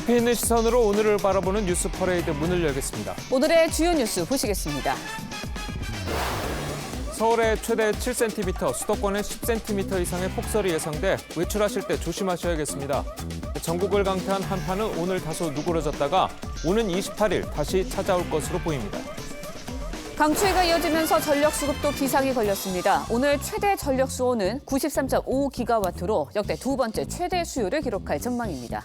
깊이 있는 시선으로 오늘을 바라보는 뉴스 퍼레이드 문을 열겠습니다. 오늘의 주요 뉴스 보시겠습니다. 서울에 최대 7cm, 수도권에 10cm 이상의 폭설이 예상돼 외출하실 때 조심하셔야겠습니다. 전국을 강타한 한파는 오늘 다소 누그러졌다가 오는 28일 다시 찾아올 것으로 보입니다. 강추위가 이어지면서 전력 수급도 비상이 걸렸습니다. 오늘 최대 전력 수요는 93.5기가와트로 역대 두 번째 최대 수요를 기록할 전망입니다.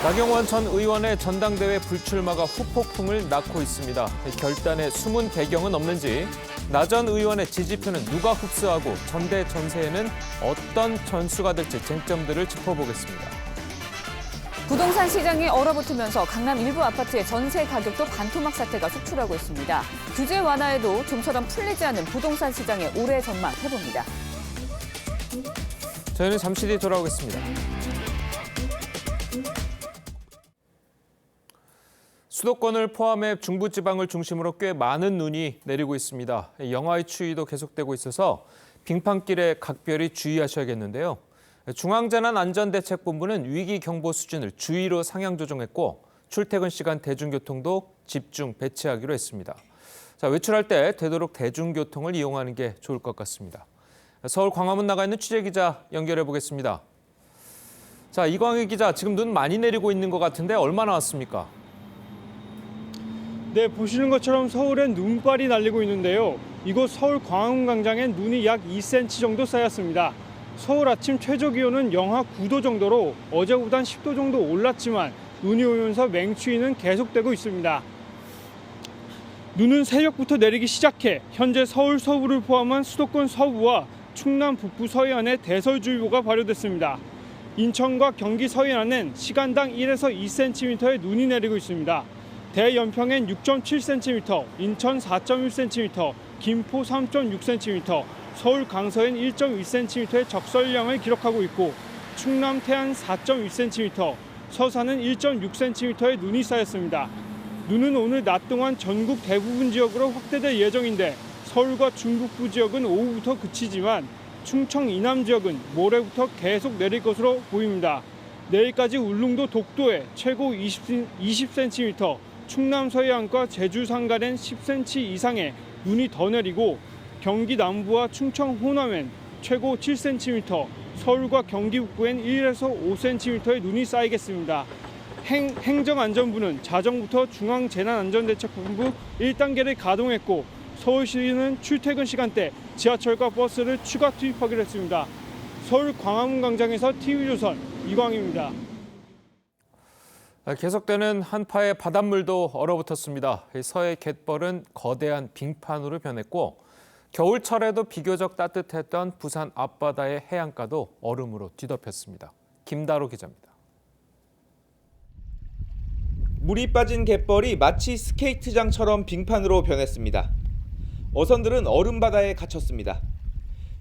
나경원 전 의원의 전당대회 불출마가 후폭풍을 낳고 있습니다. 결단의 숨은 배경은 없는지, 나 전 의원의 지지표는 누가 흡수하고 전대 전세에는 어떤 전수가 될지 쟁점들을 짚어보겠습니다. 부동산 시장이 얼어붙으면서 강남 일부 아파트의 전세 가격도 반토막 사태가 속출하고 있습니다. 규제 완화에도 좀처럼 풀리지 않은 부동산 시장의 올해 전망 해봅니다. 저희는 잠시 뒤 돌아오겠습니다. 수도권을 포함해 중부지방을 중심으로 꽤 많은 눈이 내리고 있습니다. 영하의 추위도 계속되고 있어서 빙판길에 각별히 주의하셔야겠는데요. 중앙재난안전대책본부는 위기경보 수준을 주의로 상향 조정했고 출퇴근 시간 대중교통도 집중 배치하기로 했습니다. 외출할 때 되도록 대중교통을 이용하는 게 좋을 것 같습니다. 서울 광화문 나가 있는 취재기자 연결해 보겠습니다. 이광희 기자, 지금 눈 많이 내리고 있는 것 같은데 얼마나 왔습니까? 네, 보시는 것처럼 서울엔 눈발이 날리고 있는데요. 이곳 서울 광화문광장엔 눈이 약 2cm 정도 쌓였습니다. 서울 아침 최저 기온은 영하 9도 정도로 어제보단 10도 정도 올랐지만 눈이 오면서 맹추위는 계속되고 있습니다. 눈은 새벽부터 내리기 시작해 현재 서울 서부를 포함한 수도권 서부와 충남 북부 서해안에 대설주의보가 발효됐습니다. 인천과 경기 서해안은 시간당 1에서 2cm의 눈이 내리고 있습니다. 대연평엔 6.7cm, 인천 4.1cm, 김포 3.6cm, 서울 강서엔 1.1cm의 적설량을 기록하고 있고 충남 태안 4.1cm, 서산은 1.6cm의 눈이 쌓였습니다. 눈은 오늘 낮 동안 전국 대부분 지역으로 확대될 예정인데 서울과 중북부 지역은 오후부터 그치지만 충청 이남 지역은 모레부터 계속 내릴 것으로 보입니다. 내일까지 울릉도 독도에 최고 20cm, 충남 서해안과 제주 상간엔 10cm 이상의 눈이 더 내리고 경기 남부와 충청 호남엔 최고 7cm, 서울과 경기 북부엔 1에서 5cm의 눈이 쌓이겠습니다. 행정안전부는 자정부터 중앙재난안전대책본부 1단계를 가동했고 서울시는 출퇴근 시간대 지하철과 버스를 추가 투입하기로 했습니다. 서울 광화문광장에서 TV조선 이광희입니다. 계속되는 한파에 바닷물도 얼어붙었습니다. 서해 갯벌은 거대한 빙판으로 변했고 겨울철에도 비교적 따뜻했던 부산 앞바다의 해안가도 얼음으로 뒤덮였습니다. 김다로 기자입니다. 물이 빠진 갯벌이 마치 스케이트장처럼 빙판으로 변했습니다. 어선들은 얼음바다에 갇혔습니다.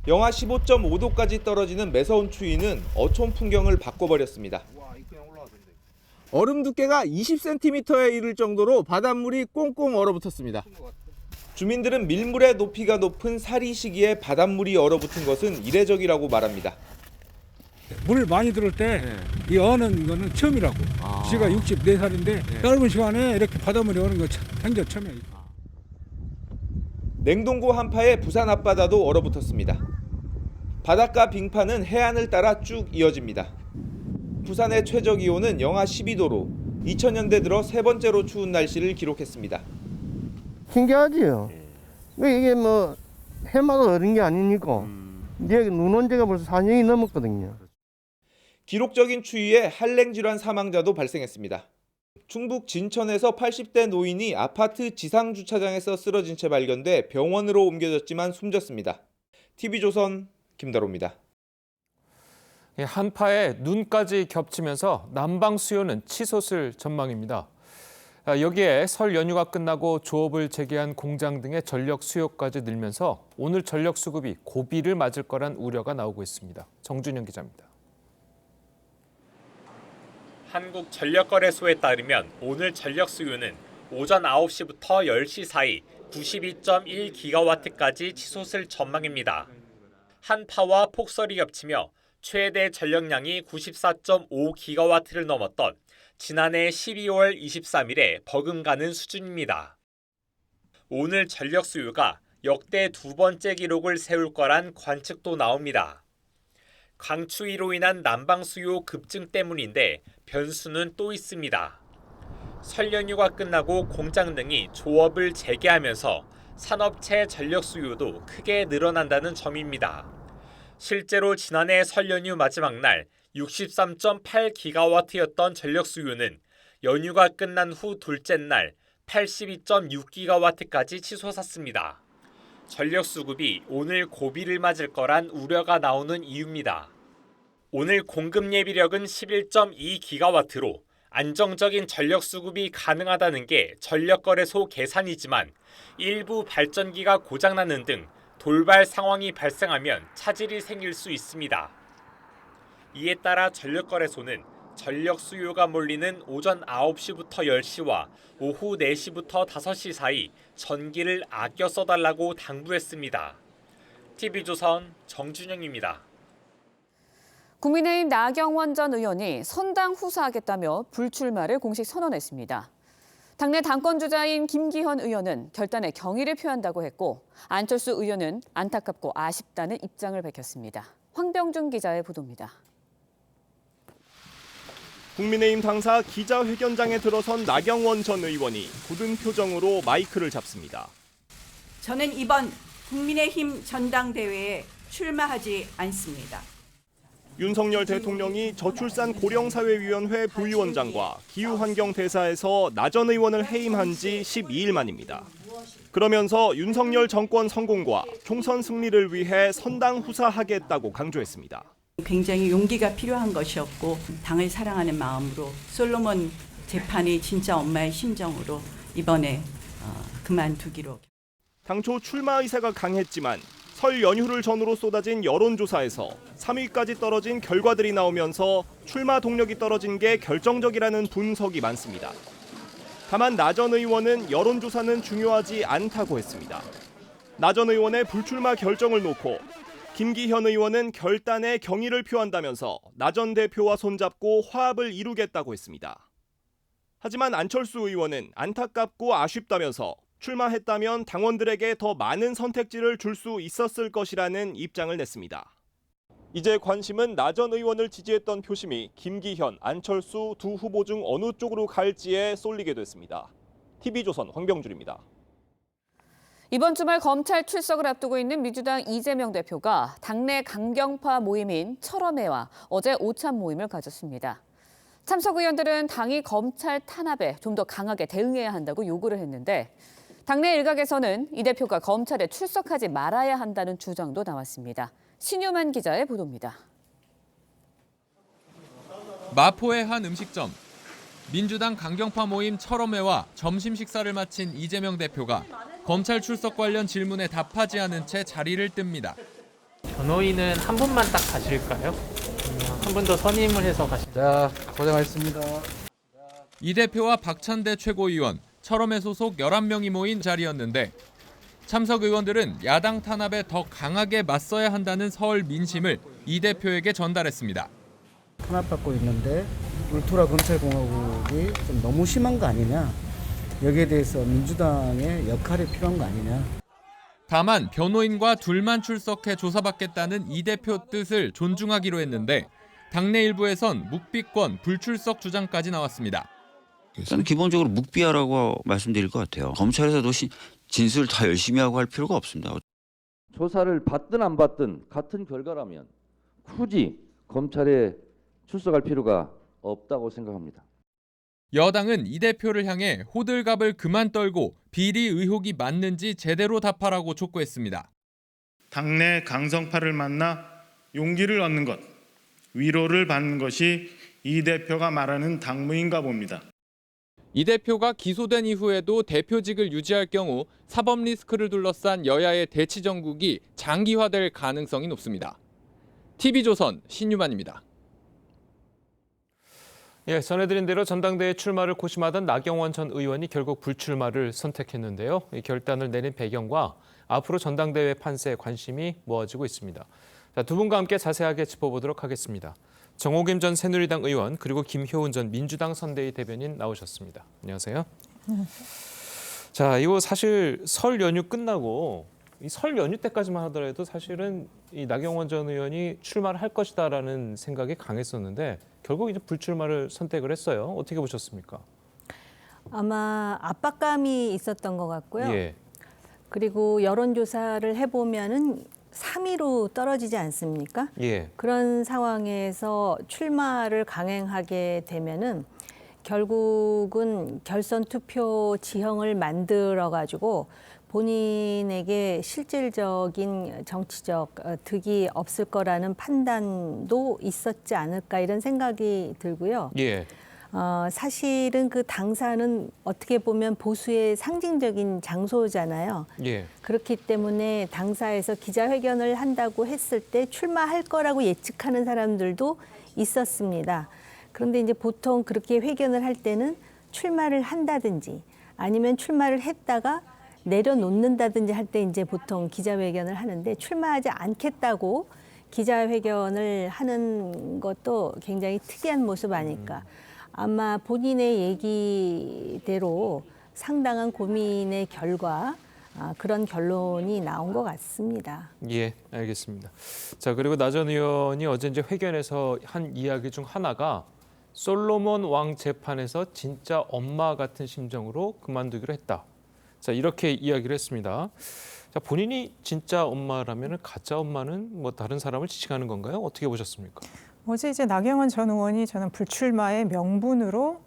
영하 15.5도까지 떨어지는 매서운 추위는 어촌 풍경을 바꿔버렸습니다. 얼음 두께가 20cm에 이를 정도로 바닷물이 꽁꽁 얼어붙었습니다. 주민들은 밀물의 높이가 높은 사리 시기에 바닷물이 얼어붙은 것은 이례적이라고 말합니다. 물 많이 들을 때 이 어는 거는 처음이라고. 제가 64살인데 짧은 시간에 이렇게 바닷물이 오는 거 현재 처음이에요. 냉동고 한파에 부산 앞바다도 얼어붙었습니다. 바닷가 빙판은 해안을 따라 쭉 이어집니다. 부산의 최저 기온은 영하 12도로 2000년대 들어 세 번째로 추운 날씨를 기록했습니다. 신기하지요. 이게 뭐 해마다 어린 게 아니니까 이제 눈 온 지가 벌써 4년이 넘었거든요. 기록적인 추위에 한랭 질환 사망자도 발생했습니다. 충북 진천에서 80대 노인이 아파트 지상 주차장에서 쓰러진 채 발견돼 병원으로 옮겨졌지만 숨졌습니다. TV조선 김다로입니다. 한파에 눈까지 겹치면서 난방 수요는 치솟을 전망입니다. 여기에 설 연휴가 끝나고 조업을 재개한 공장 등의 전력 수요까지 늘면서 오늘 전력 수급이 고비를 맞을 거란 우려가 나오고 있습니다. 정준영 기자입니다. 한국전력거래소에 따르면 오늘 전력 수요는 오전 9시부터 10시 사이 92.1기가와트까지 치솟을 전망입니다. 한파와 폭설이 겹치며 최대 전력량이 94.5기가와트를 넘었던 지난해 12월 23일에 버금가는 수준입니다. 오늘 전력 수요가 역대 두 번째 기록을 세울 거란 관측도 나옵니다. 강추위로 인한 난방 수요 급증 때문인데 변수는 또 있습니다. 설 연휴가 끝나고 공장 등이 조업을 재개하면서 산업체 전력 수요도 크게 늘어난다는 점입니다. 실제로 지난해 설 연휴 마지막 날 63.8기가와트였던 전력 수요는 연휴가 끝난 후 둘째 날 82.6기가와트까지 치솟았습니다. 전력 수급이 오늘 고비를 맞을 거란 우려가 나오는 이유입니다. 오늘 공급 예비력은 11.2기가와트로 안정적인 전력 수급이 가능하다는 게 전력거래소 계산이지만 일부 발전기가 고장나는 등 돌발 상황이 발생하면 차질이 생길 수 있습니다. 이에 따라 전력거래소는 전력 수요가 몰리는 오전 9시부터 10시와 오후 4시부터 5시 사이 전기를 아껴 써달라고 당부했습니다. TV조선 정준영입니다. 국민의힘 나경원 전 의원이 선당 후사하겠다며 불출마를 공식 선언했습니다. 당내 당권주자인 김기현 의원은 결단에 경의를 표한다고 했고 안철수 의원은 안타깝고 아쉽다는 입장을 밝혔습니다. 황병준 기자의 보도입니다. 국민의힘 당사 기자회견장에 들어선 나경원 전 의원이 굳은 표정으로 마이크를 잡습니다. 저는 이번 국민의힘 전당대회에 출마하지 않습니다. 윤석열 대통령이 저출산 고령사회위원회 부위원장과 기후환경대사에서 나 전 의원을 해임한 지 12일 만입니다. 그러면서 윤석열 정권 성공과 총선 승리를 위해 선당 후사하겠다고 강조했습니다. 굉장히 용기가 필요한 것이었고 당을 사랑하는 마음으로 솔로몬 재판이 진짜 엄마의 심정으로 이번에 그만두기로. 당초 출마 의사가 강했지만 설 연휴를 전후로 쏟아진 여론조사에서 3위까지 떨어진 결과들이 나오면서 출마 동력이 떨어진 게 결정적이라는 분석이 많습니다. 다만 나 전 의원은 여론조사는 중요하지 않다고 했습니다. 나 전 의원의 불출마 결정을 놓고 김기현 의원은 결단에 경의를 표한다면서 나 전 대표와 손잡고 화합을 이루겠다고 했습니다. 하지만 안철수 의원은 안타깝고 아쉽다면서 출마했다면 당원들에게 더 많은 선택지를 줄 수 있었을 것이라는 입장을 냈습니다. 이제 관심은 나 전 의원을 지지했던 표심이 김기현, 안철수 두 후보 중 어느 쪽으로 갈지에 쏠리게 됐습니다. TV조선 황병준입니다. 이번 주말 검찰 출석을 앞두고 있는 민주당 이재명 대표가 당내 강경파 모임인 철험회와 어제 오찬 모임을 가졌습니다. 참석 의원들은 당이 검찰 탄압에 좀 더 강하게 대응해야 한다고 요구를 했는데 당내 일각에서는 이 대표가 검찰에 출석하지 말아야 한다는 주장도 나왔습니다. 신유만 기자의 보도입니다. 마포의 한 음식점. 민주당 강경파 모임 철험회와 점심 식사를 마친 이재명 대표가 검찰 출석 관련 질문에 답하지 않은 채 자리를 뜹니다. 변호인은 한 분만 딱 가실까요? 한 분 더 선임을 해서 가실까요? 자, 고생하셨습니다. 이 대표와 박찬대 최고위원, 철험회 소속 11명이 모인 자리였는데 참석 의원들은 야당 탄압에 더 강하게 맞서야 한다는 서울 민심을 이 대표에게 전달했습니다. 탄압받고 있는데 울트라 검찰공화국이 좀 너무 심한 거 아니냐. 여기에 대해서 민주당의 역할이 필요한 거 아니냐. 다만 변호인과 둘만 출석해 조사받겠다는 이 대표 뜻을 존중하기로 했는데 당내 일부에선 묵비권 불출석 주장까지 나왔습니다. 저는 기본적으로 묵비하라고 말씀드릴 것 같아요. 검찰에서도 진술을 다 열심히 하고 할 필요가 없습니다. 조사를 받든 안 받든 같은 결과라면 굳이 검찰에 출석할 필요가 없다고 생각합니다. 여당은 이 대표를 향해 호들갑을 그만 떨고 비리 의혹이 맞는지 제대로 답하라고 촉구했습니다. 당내 강성파를 만나 용기를 얻는 것, 위로를 받는 것이 이 대표가 말하는 당무인가 봅니다. 이 대표가 기소된 이후에도 대표직을 유지할 경우 사법 리스크를 둘러싼 여야의 대치 정국이 장기화될 가능성이 높습니다. TV조선 신유만입니다. 예, 전해드린 대로 전당대회 출마를 고심하던 나경원 전 의원이 결국 불출마를 선택했는데요. 이 결단을 내린 배경과 앞으로 전당대회 판세에 관심이 모아지고 있습니다. 자, 두 분과 함께 자세하게 짚어보도록 하겠습니다. 정호김 전 새누리당 의원 그리고 김효은 전 민주당 선대위 대변인 나오셨습니다. 안녕하세요. 자, 이거 사실 설 연휴 끝나고 이 설 연휴 때까지만 하더라도 사실은 이 나경원 전 의원이 출마를 할 것이다라는 생각이 강했었는데 결국 이제 불출마를 선택을 했어요. 어떻게 보셨습니까? 아마 압박감이 있었던 것 같고요. 예. 그리고 여론조사를 해보면은 3위로 떨어지지 않습니까? 예. 그런 상황에서 출마를 강행하게 되면은 결국은 결선 투표 지형을 만들어 가지고 본인에게 실질적인 정치적 득이 없을 거라는 판단도 있었지 않을까 이런 생각이 들고요. 예. 사실은 그 당사는 어떻게 보면 보수의 상징적인 장소잖아요. 예. 그렇기 때문에 당사에서 기자회견을 한다고 했을 때 출마할 거라고 예측하는 사람들도 있었습니다. 그런데 이제 보통 그렇게 회견을 할 때는 출마를 한다든지 아니면 출마를 했다가 내려놓는다든지 할 때 이제 보통 기자회견을 하는데 출마하지 않겠다고 기자회견을 하는 것도 굉장히 특이한 모습 아닐까. 아마 본인의 얘기대로 상당한 고민의 결과 그런 결론이 나온 것 같습니다. 예, 알겠습니다. 자, 그리고 나 전 의원이 어제 이제 회견에서 한 이야기 중 하나가 솔로몬 왕 재판에서 진짜 엄마 같은 심정으로 그만두기로 했다. 자, 이렇게 이야기를 했습니다. 자, 본인이 진짜 엄마라면 가짜 엄마는 뭐 다른 사람을 지칭하는 건가요? 어떻게 보셨습니까? 어제 이제 나경원 전 의원이 저는 불출마의 명분으로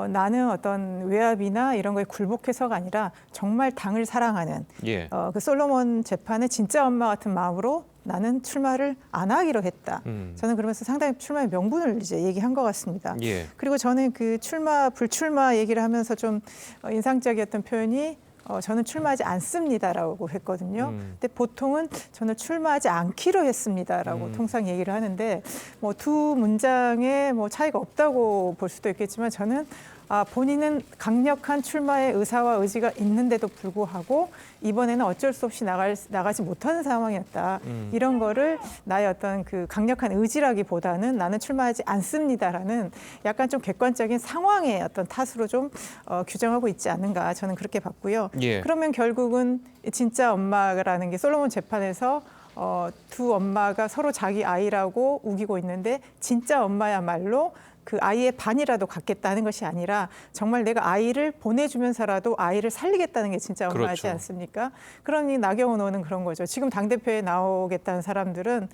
나는 어떤 외압이나 이런 거에 굴복해서가 아니라 정말 당을 사랑하는 예. 그 솔로몬 재판의 진짜 엄마 같은 마음으로 나는 출마를 안 하기로 했다. 저는 그러면서 상당히 출마의 명분을 이제 얘기한 것 같습니다. 예. 그리고 저는 그 불출마 얘기를 하면서 좀 인상적이었던 표현이 저는 출마하지 않습니다라고 했거든요. 근데 보통은 저는 출마하지 않기로 했습니다라고 통상 얘기를 하는데 뭐 두 문장에 뭐 차이가 없다고 볼 수도 있겠지만 저는 본인은 강력한 출마의 의사와 의지가 있는데도 불구하고 이번에는 어쩔 수 없이 나가지 못하는 상황이었다. 이런 거를 나의 어떤 그 강력한 의지라기보다는 나는 출마하지 않습니다라는 약간 좀 객관적인 상황의 어떤 탓으로 좀 규정하고 있지 않는가 저는 그렇게 봤고요. 예. 그러면 결국은 진짜 엄마라는 게 솔로몬 재판에서 두 엄마가 서로 자기 아이라고 우기고 있는데 진짜 엄마야말로 그 아이의 반이라도 갖겠다는 것이 아니라 정말 내가 아이를 보내주면서라도 아이를 살리겠다는 게 진짜 엄마지 그렇죠. 않습니까? 그러니 나경원 의원은 그런 거죠. 지금 당대표에 나오겠다는 사람들은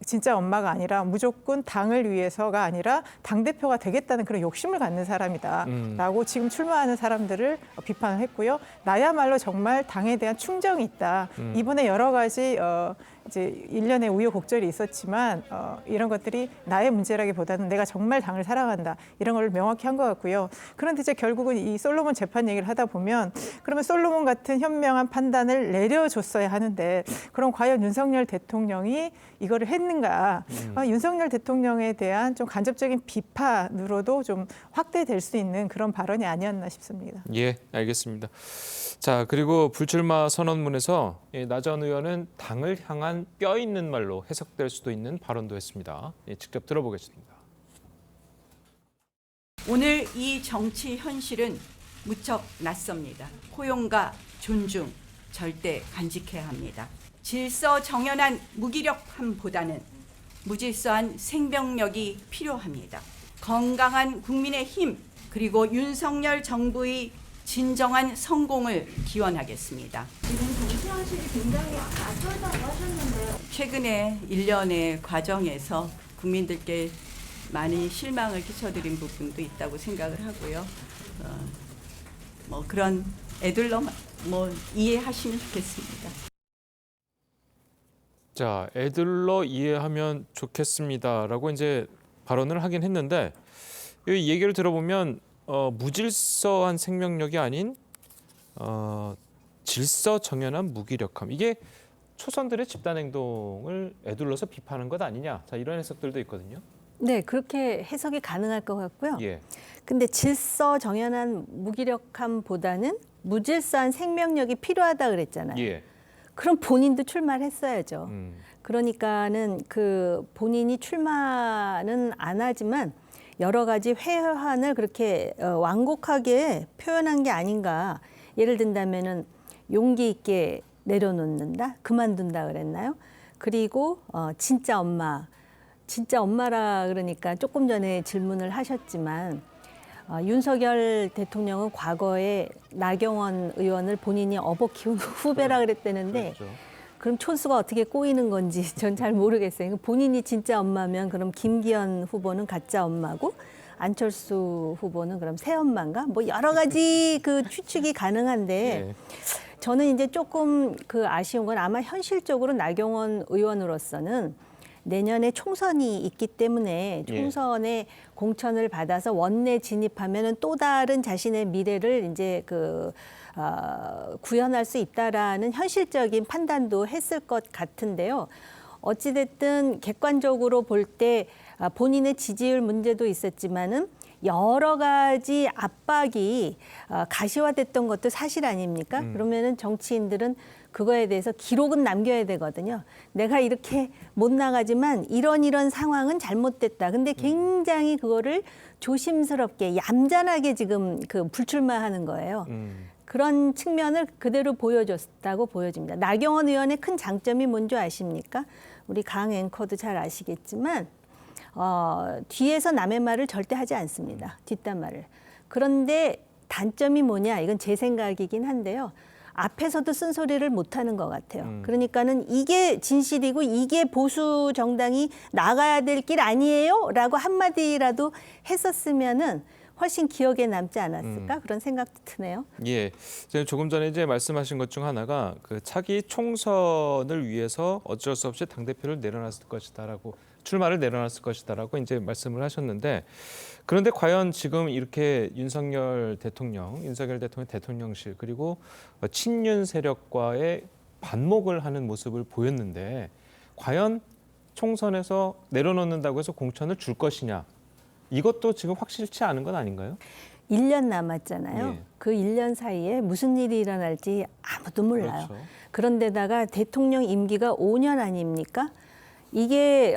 진짜 엄마가 아니라 무조건 당을 위해서가 아니라 당대표가 되겠다는 그런 욕심을 갖는 사람이다라고 지금 출마하는 사람들을 비판을 했고요. 나야말로 정말 당에 대한 충정이 있다. 이번에 여러 가지 이제 일련의 우여곡절이 있었지만 이런 것들이 나의 문제라기보다는 내가 정말 당을 사랑한다. 이런 걸 명확히 한 것 같고요. 그런데 이제 결국은 이 솔로몬 재판 얘기를 하다 보면 그러면 솔로몬 같은 현명한 판단을 내려줬어야 하는데 그럼 과연 윤석열 대통령이 이거를 했는가? 윤석열 대통령에 대한 좀 간접적인 비판으로도 좀 확대될 수 있는 그런 발언이 아니었나 싶습니다. 예, 알겠습니다. 자, 그리고 불출마 선언문에서 나 전 의원은 당을 향한 뼈 있는 말로 해석될 수도 있는 발언도 했습니다. 직접 들어보겠습니다. 오늘 이 정치 현실은 무척 낯섭니다. 포용과 존중 절대 간직해야 합니다. 질서 정연한 무기력함보다는 무질서한 생명력이 필요합니다. 건강한 국민의 힘 그리고 윤석열 정부의 진정한 성공을 기원하겠습니다. 지금 정치 현실이 굉장히 낯설다고 하셨는데요. 최근에 1년의 과정에서 국민들께 많이 실망을 끼쳐드린 부분도 있다고 생각을 하고요. 뭐 그런 애들로 뭐 이해하시면 좋겠습니다. 자, 애들로 이해하면 좋겠습니다라고 이제 발언을 하긴 했는데 이 얘기를 들어보면 무질서한 생명력이 아닌 질서 정연한 무기력함. 이게 초선들의 집단 행동을 에둘러서 비판한 것 아니냐. 자, 이런 해석들도 있거든요. 네, 그렇게 해석이 가능할 것 같고요. 예. 근데 질서 정연한 무기력함보다는 무질서한 생명력이 필요하다 그랬잖아요. 예. 그럼 본인도 출마를 했어야죠. 그러니까는 그 본인이 출마는 안 하지만 여러 가지 회한을 그렇게 완곡하게 표현한 게 아닌가. 예를 든다면은 용기 있게 내려놓는다, 그만둔다 그랬나요? 그리고 진짜 엄마라 그러니까 조금 전에 질문을 하셨지만 윤석열 대통령은 과거에 나경원 의원을 본인이 업어 키운 후배라 그랬다는데 그렇죠. 그럼 촌수가 어떻게 꼬이는 건지 전 잘 모르겠어요. 본인이 진짜 엄마면 그럼 김기현 후보는 가짜 엄마고 안철수 후보는 그럼 새 엄마인가? 뭐 여러 가지 그 추측이 가능한데 네. 저는 이제 조금 그 아쉬운 건 아마 현실적으로 나경원 의원으로서는 내년에 총선이 있기 때문에 총선에 공천을 받아서 원내 진입하면은 또 다른 자신의 미래를 이제 구현할 수 있다라는 현실적인 판단도 했을 것 같은데요. 어찌됐든 객관적으로 볼 때 본인의 지지율 문제도 있었지만은 여러 가지 압박이 가시화됐던 것도 사실 아닙니까? 그러면은 정치인들은 그거에 대해서 기록은 남겨야 되거든요. 내가 이렇게 못 나가지만 이런 상황은 잘못됐다. 근데 굉장히 그거를 조심스럽게 얌전하게 지금 그 불출마하는 거예요. 그런 측면을 그대로 보여줬다고 보여집니다. 나경원 의원의 큰 장점이 뭔지 아십니까? 우리 강 앵커도 잘 아시겠지만 뒤에서 남의 말을 절대 하지 않습니다. 뒷담화를. 그런데 단점이 뭐냐? 이건 제 생각이긴 한데요. 앞에서도 쓴소리를 못하는 것 같아요. 그러니까는 이게 진실이고 이게 보수 정당이 나가야 될 길 아니에요? 라고 한마디라도 했었으면은 훨씬 기억에 남지 않았을까? 그런 생각도 드네요. 예, 조금 전에 이제 말씀하신 것 중 하나가 그 차기 총선을 위해서 어쩔 수 없이 당대표를 내려놨을 것이다라고 출마를 내려놨을 것이다라고 이제 말씀을 하셨는데 그런데 과연 지금 이렇게 윤석열 대통령 대통령실 그리고 친윤 세력과의 반목을 하는 모습을 보였는데 과연 총선에서 내려놓는다고 해서 공천을 줄 것이냐 이것도 지금 확실치 않은 건 아닌가요? 1년 남았잖아요. 예. 그 1년 사이에 무슨 일이 일어날지 아무도 몰라요. 그렇죠. 그런데다가 대통령 임기가 5년 아닙니까? 이게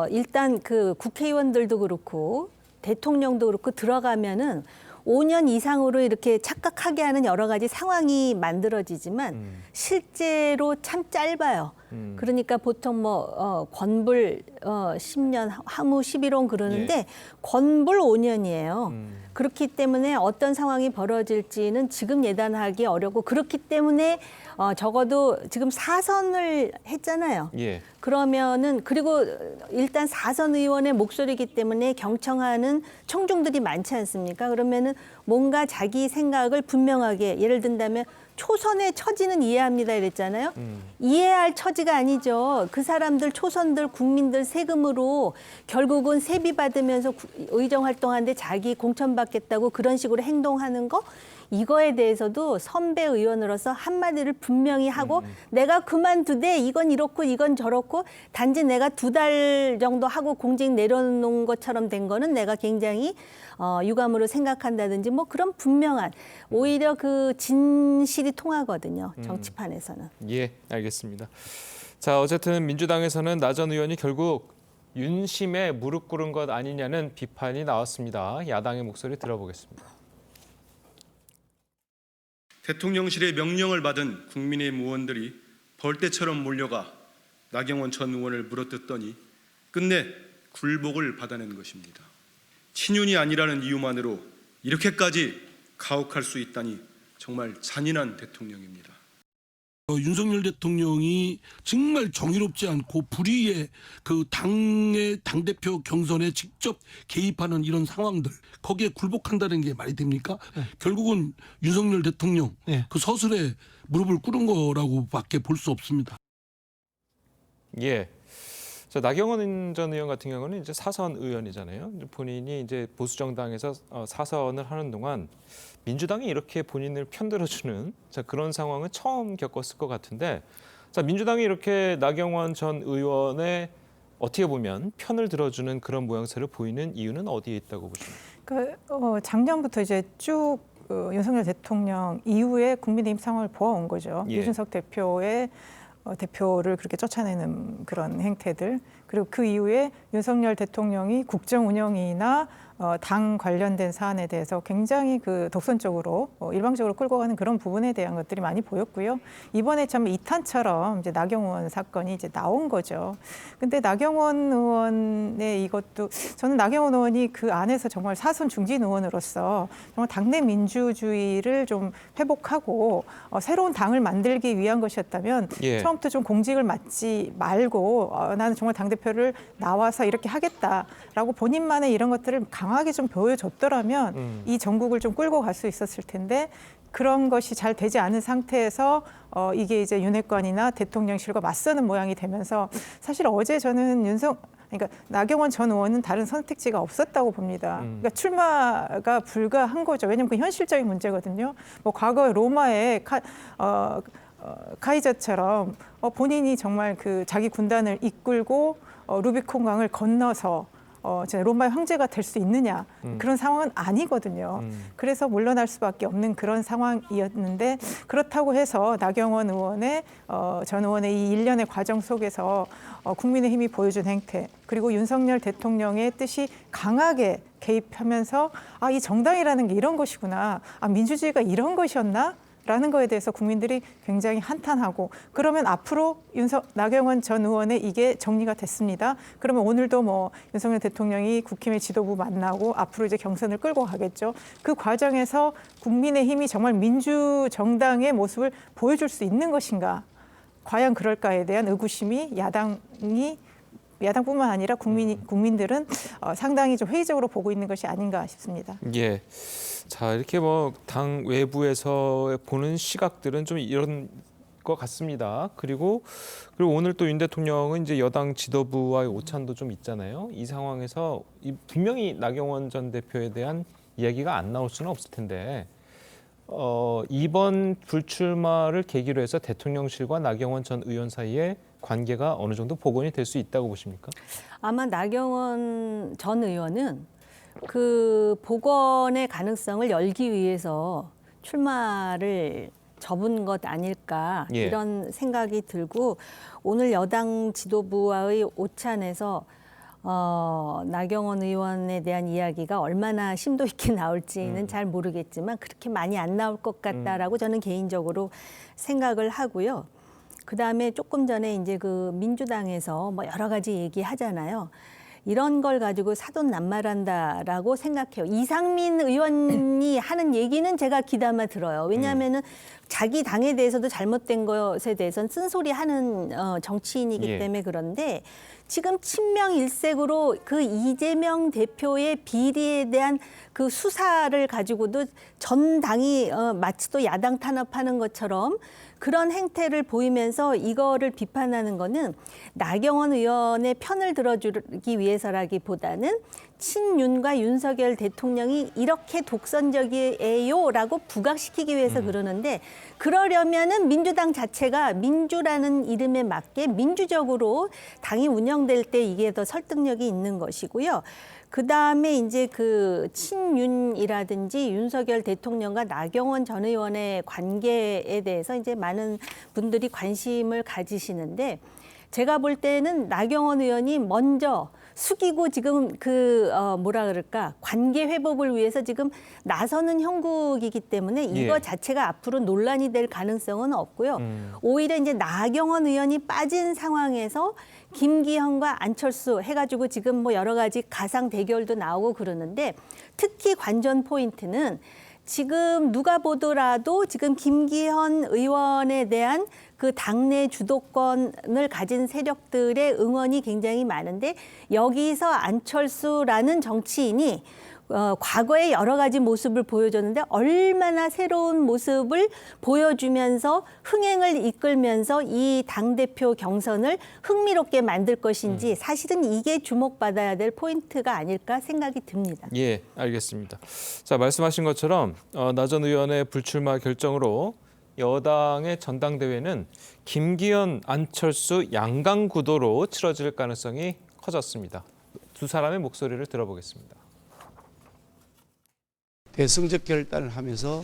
일단 그 국회의원들도 그렇고 대통령도 그렇고 들어가면은 5년 이상으로 이렇게 착각하게 하는 여러 가지 상황이 만들어지지만 실제로 참 짧아요. 그러니까 보통 뭐 권불 10년, 하무 11원 그러는데 권불 5년이에요. 그렇기 때문에 어떤 상황이 벌어질지는 지금 예단하기 어렵고 그렇기 때문에 적어도 지금 4선을 했잖아요. 예. 그러면은 그리고 일단 4선 의원의 목소리이기 때문에 경청하는 청중들이 많지 않습니까? 그러면은 뭔가 자기 생각을 분명하게 예를 든다면 초선의 처지는 이해합니다 이랬잖아요. 이해할 처지가 아니죠. 그 사람들 초선들 국민들 세금으로 결국은 세비 받으면서 의정 활동하는데 자기 공천 받겠다고 그런 식으로 행동하는 거 이거에 대해서도 선배 의원으로서 한마디를 분명히 하고 내가 그만두되 이건 이렇고 이건 저렇고 단지 내가 2달 정도 하고 공직 내려놓은 것처럼 된 거는 내가 굉장히 유감으로 생각한다든지 뭐 그런 분명한 오히려 그 진실이 통하거든요. 정치판에서는. 예, 알겠습니다. 자, 어쨌든 민주당에서는 나 전 의원이 결국 윤심에 무릎 꿇은 것 아니냐는 비판이 나왔습니다. 야당의 목소리 들어보겠습니다. 대통령실의 명령을 받은 국민의힘 의원들이 벌떼처럼 몰려가 나경원 전 의원을 물어뜯더니 끝내 굴복을 받아낸 것입니다. 친윤이 아니라는 이유만으로 이렇게까지 가혹할 수 있다니 정말 잔인한 대통령입니다. 윤석열 대통령이 정말 정의롭지 않고 불의의 그 당대표 경선에 직접 개입하는 이런 상황들 거기에 굴복한다는 게 말이 됩니까? 결국은 윤석열 대통령 그 서술에 무릎을 꿇은 거라고밖에 볼 수 없습니다. 예. 자, 나경원 전 의원 같은 경우는 이제 4선 의원이잖아요. 본인이 이제 보수 정당에서 4선을 하는 동안 민주당이 이렇게 본인을 편들어주는 그런 상황은 처음 겪었을 것 같은데, 자, 민주당이 이렇게 나경원 전 의원의 어떻게 보면 편을 들어주는 그런 모양새를 보이는 이유는 어디에 있다고 보십니까? 작년부터 이제 쭉 윤석열 대통령 이후에 국민의힘 상황을 보아온 거죠. 예. 유준석 대표의 대표를 그렇게 쫓아내는 그런 행태들, 그리고 그 이후에 윤석열 대통령이 국정 운영이나 당 관련된 사안에 대해서 굉장히 그 독선적으로 일방적으로 끌고 가는 그런 부분에 대한 것들이 많이 보였고요. 이번에 참 2탄처럼 이제 나경원 사건이 이제 나온 거죠. 근데 나경원 의원의 이것도 저는 나경원 의원이 그 안에서 정말 사선 중진 의원으로서 정말 당내 민주주의를 좀 회복하고 새로운 당을 만들기 위한 것이었다면 예. 처음부터 좀 공직을 맡지 말고 나는 정말 당대표를 나와서 이렇게 하겠다라고 본인만의 이런 것들을 강하게 좀 보여줬더라면 이 전국을 좀 끌고 갈 수 있었을 텐데 그런 것이 잘 되지 않은 상태에서 이게 이제 윤핵관이나 대통령실과 맞서는 모양이 되면서 사실 어제 저는 그러니까 나경원 전 의원은 다른 선택지가 없었다고 봅니다. 그러니까 출마가 불가한 거죠. 왜냐하면 그 현실적인 문제거든요. 뭐 과거 로마의 카이저처럼 본인이 정말 그 자기 군단을 이끌고 루비콘 강을 건너서 로마의 황제가 될 수 있느냐 그런 상황은 아니거든요. 그래서 물러날 수밖에 없는 그런 상황이었는데 그렇다고 해서 나경원 의원의 전 의원의 이 일련의 과정 속에서 국민의힘이 보여준 행태 그리고 윤석열 대통령의 뜻이 강하게 개입하면서 이 정당이라는 게 이런 것이구나. 민주주의가 이런 것이었나? 라는 거에 대해서 국민들이 굉장히 한탄하고 그러면 앞으로 나경원 전 의원의 이게 정리가 됐습니다. 그러면 오늘도 뭐 윤석열 대통령이 국힘의 지도부 만나고 앞으로 이제 경선을 끌고 가겠죠. 그 과정에서 국민의힘이 정말 민주정당의 모습을 보여줄 수 있는 것인가? 과연 그럴까에 대한 의구심이 야당뿐만 아니라 국민들은 상당히 좀 회의적으로 보고 있는 것이 아닌가 싶습니다. 예. 자, 이렇게 뭐 당 외부에서 보는 시각들은 좀 이런 것 같습니다. 그리고 오늘 또 윤 대통령은 이제 여당 지도부와의 오찬도 좀 있잖아요. 이 상황에서 분명히 나경원 전 대표에 대한 이야기가 안 나올 수는 없을 텐데 이번 불출마를 계기로 해서 대통령실과 나경원 전 의원 사이에 관계가 어느 정도 복원이 될 수 있다고 보십니까? 아마 나경원 전 의원은 그 복원의 가능성을 열기 위해서 출마를 접은 것 아닐까 예. 이런 생각이 들고 오늘 여당 지도부와의 오찬에서 나경원 의원에 대한 이야기가 얼마나 심도 있게 나올지는 잘 모르겠지만 그렇게 많이 안 나올 것 같다라고 저는 개인적으로 생각을 하고요. 그다음에 조금 전에 이제 그 민주당에서 뭐 여러 가지 얘기하잖아요. 이런 걸 가지고 사돈난말한다라고 생각해요. 이상민 의원이 하는 얘기는 제가 귀담아 들어요. 왜냐하면은 자기 당에 대해서도 잘못된 것에 대해서는 쓴소리하는 정치인이기 때문에 그런데 지금 친명일색으로 그 이재명 대표의 비리에 대한 그 수사를 가지고도 전 당이 마치 또 야당 탄압하는 것처럼 그런 행태를 보이면서 이거를 비판하는 거는 나경원 의원의 편을 들어주기 위해서라기보다는 친윤과 윤석열 대통령이 이렇게 독선적이에요라고 부각시키기 위해서 그러는데 그러려면은 민주당 자체가 민주라는 이름에 맞게 민주적으로 당이 운영될 때 이게 더 설득력이 있는 것이고요. 그다음에 이제 그 친윤이라든지 윤석열 대통령과 나경원 전 의원의 관계에 대해서 이제 많은 분들이 관심을 가지시는데 제가 볼 때는 나경원 의원이 먼저 숙이고 지금 뭐라 그럴까 관계 회복을 위해서 지금 나서는 형국이기 때문에 이거 자체가 앞으로 논란이 될 가능성은 없고요. 오히려 이제 나경원 의원이 빠진 상황에서 김기현과 안철수 해가지고 지금 뭐 여러 가지 가상 대결도 나오고 그러는데 특히 관전 포인트는 지금 누가 보더라도 지금 김기현 의원에 대한 그 당내 주도권을 가진 세력들의 응원이 굉장히 많은데 여기서 안철수라는 정치인이 과거의 여러 가지 모습을 보여줬는데 얼마나 새로운 모습을 보여주면서 흥행을 이끌면서 이 당대표 경선을 흥미롭게 만들 것인지 사실은 이게 주목받아야 될 포인트가 아닐까 생각이 듭니다. 예, 알겠습니다. 자, 말씀하신 것처럼 나 전 의원의 불출마 결정으로 여당의 전당대회는 김기현, 안철수 양강 구도로 치러질 가능성이 커졌습니다. 두 사람의 목소리를 들어보겠습니다. 배성적 결단을 하면서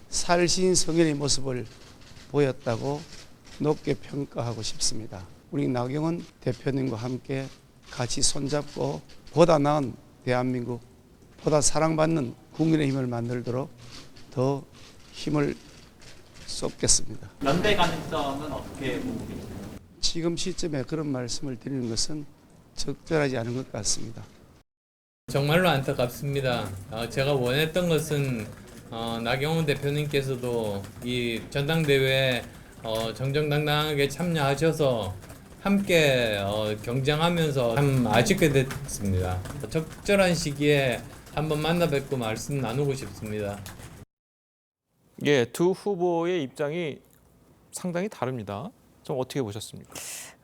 살신 성현의 모습을 보였다고 높게 평가하고 싶습니다. 우리 나경원 대표님과 함께 같이 손잡고 보다 나은 대한민국, 보다 사랑받는 국민의힘을 만들도록 더 힘을 쏟겠습니다. 연대 가능성은 어떻게 보고 계세요? 지금 시점에 그런 말씀을 드리는 것은 적절하지 않은 것 같습니다. 정말로 안타깝습니다. 제가 원했던 것은 나경원 대표님께서도 이 전당대회에 정정당당하게 참여하셔서 함께 경쟁하면서 참 아쉽게 됐습니다. 적절한 시기에 한번 만나 뵙고 말씀 나누고 싶습니다. 예, 두 후보의 입장이 상당히 다릅니다. 좀 어떻게 보셨습니까?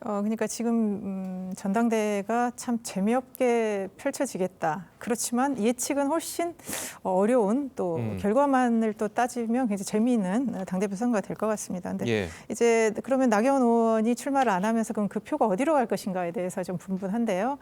그러니까 지금 전당대회가 참 재미없게 펼쳐지겠다. 그렇지만 예측은 훨씬 어려운 또 결과만을 또 따지면 굉장히 재미있는 당대표 선거가 될 것 같습니다. 근데 이제 그러면 나경원 의원이 출마를 안 하면서 그럼 그 표가 어디로 갈 것인가에 대해서 좀 분분한데요.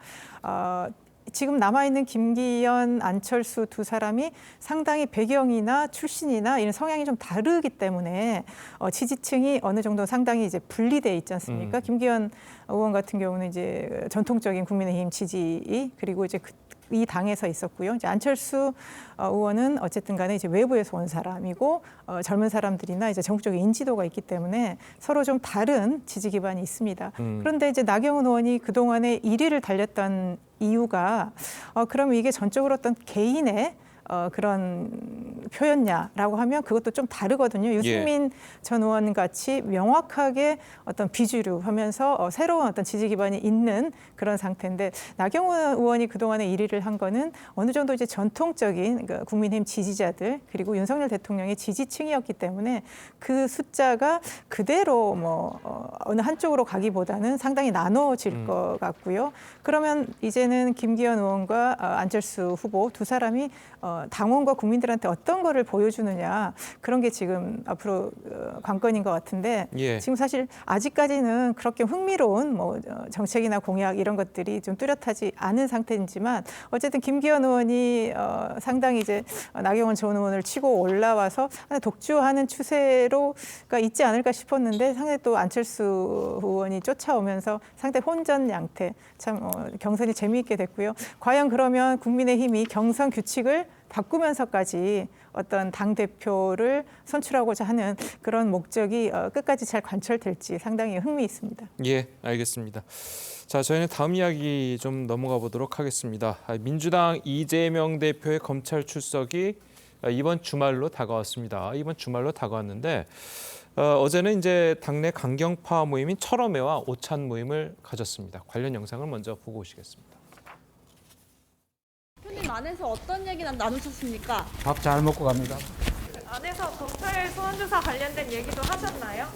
지금 남아있는 김기현, 안철수 두 사람이 상당히 배경이나 출신이나 이런 성향이 좀 다르기 때문에 지지층이 어느 정도 상당히 이제 분리돼 있지 않습니까? 김기현 의원 같은 경우는 이제 전통적인 국민의힘 지지 그리고 이제 이 당에서 있었고요. 이제 안철수 의원은 어쨌든 간에 이제 외부에서 온 사람이고 젊은 사람들이나 이제 전국적인 인지도가 있기 때문에 서로 좀 다른 지지 기반이 있습니다. 그런데 이제 나경원 의원이 그동안에 1위를 달렸던 이유가 그러면 이게 전적으로 어떤 개인의 그런 표였냐라고 하면 그것도 좀 다르거든요. 유승민 전 의원 같이 명확하게 어떤 비주류 하면서 새로운 어떤 지지 기반이 있는 그런 상태인데 나경원 의원이 그동안에 1위를 한 거는 어느 정도 이제 전통적인 국민의힘 지지자들 그리고 윤석열 대통령의 지지층이었기 때문에 그 숫자가 그대로 뭐 어느 한쪽으로 가기보다는 상당히 나눠질 것 같고요. 그러면 이제는 김기현 의원과 안철수 후보 두 사람이 당원과 국민들한테 어떤 거를 보여주느냐 그런 게 지금 앞으로 관건인 것 같은데 지금 사실 아직까지는 그렇게 흥미로운 뭐 정책이나 공약 이런 것들이 좀 뚜렷하지 않은 상태이지만 어쨌든 김기현 의원이 상당히 이제 나경원 전 의원을 치고 올라와서 독주하는 추세로가 있지 않을까 싶었는데 상당히 또 안철수 의원이 쫓아오면서 상당히 혼전 양태 참 경선이 재미있게 됐고요. 과연 그러면 국민의힘이 경선 규칙을 바꾸면서까지 어떤 당대표를 선출하고자 하는 그런 목적이 끝까지 잘 관철될지 상당히 흥미있습니다. 예, 알겠습니다. 자, 저희는 다음 이야기 좀 넘어가 보도록 하겠습니다. 민주당 이재명 대표의 검찰 출석이 이번 주말로 다가왔습니다. 이번 주말로 다가왔는데 어제는 이제 당내 강경파 모임인 철험회와 오찬 모임을 가졌습니다. 관련 영상을 먼저 보고 오시겠습니다. 대표님 안에서 어떤 얘기나 나누셨습니까? 밥 잘 먹고 갑니다. 안에서 검찰 소환조사 관련된 얘기도 하셨나요?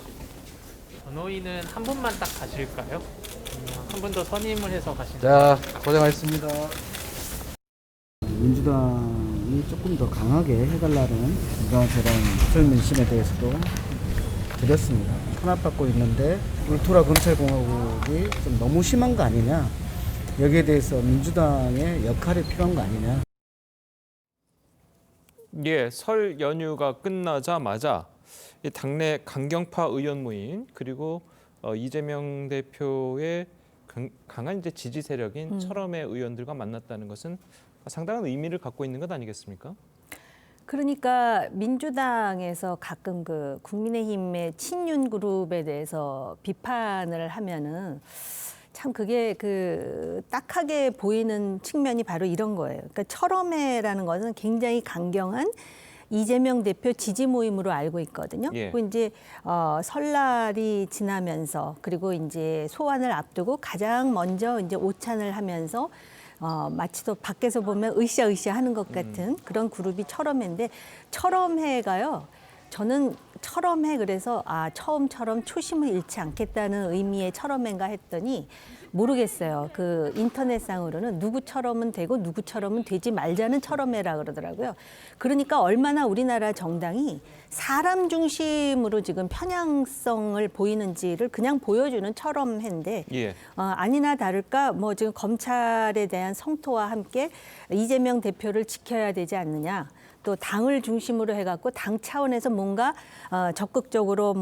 변호인은 한 분만 딱 가실까요? 한 분 더 선임을 해서 가시나요? 자, 고생하셨습니다. 민주당이 조금 더 강하게 해달라는 그런 저런 민심에 대해서도 드렸습니다. 탄압받고 있는데 울트라 검찰공화국이 좀 너무 심한 거 아니냐. 여기에 대해서 민주당의 역할이 필요한 거 아니냐. 예, 설 연휴가 끝나자마자 당내 강경파 의원 모임 그리고 이재명 대표의 강한 이제 지지 세력인 철험회 의원들과 만났다는 것은 상당한 의미를 갖고 있는 것 아니겠습니까? 그러니까 민주당에서 가끔 그 국민의힘의 친윤 그룹에 대해서 비판을 하면은 참 그게 그 딱하게 보이는 측면이 바로 이런 거예요. 그러니까 철험회라는 것은 굉장히 강경한 이재명 대표 지지 모임으로 알고 있거든요. 그리고 이제 설날이 지나면서 그리고 이제 소환을 앞두고 가장 먼저 이제 오찬을 하면서 마치 또 밖에서 보면 으쌰으쌰 하는 것 같은 그런 그룹이 철험회인데 철험회가요. 저는 철험회 그래서 처음처럼 초심을 잃지 않겠다는 의미의 철험회인가 했더니 모르겠어요. 그 인터넷상으로는 누구처럼은 되고 누구처럼은 되지 말자는 철험회라 그러더라고요. 그러니까 얼마나 우리나라 정당이 사람 중심으로 지금 편향성을 보이는지를 그냥 보여주는 철험회인데 아니나 다를까 뭐 지금 검찰에 대한 성토와 함께 이재명 대표를 지켜야 되지 않느냐. 또 당을 중심으로 해갖고 당 차원에서 뭔가 적극적으로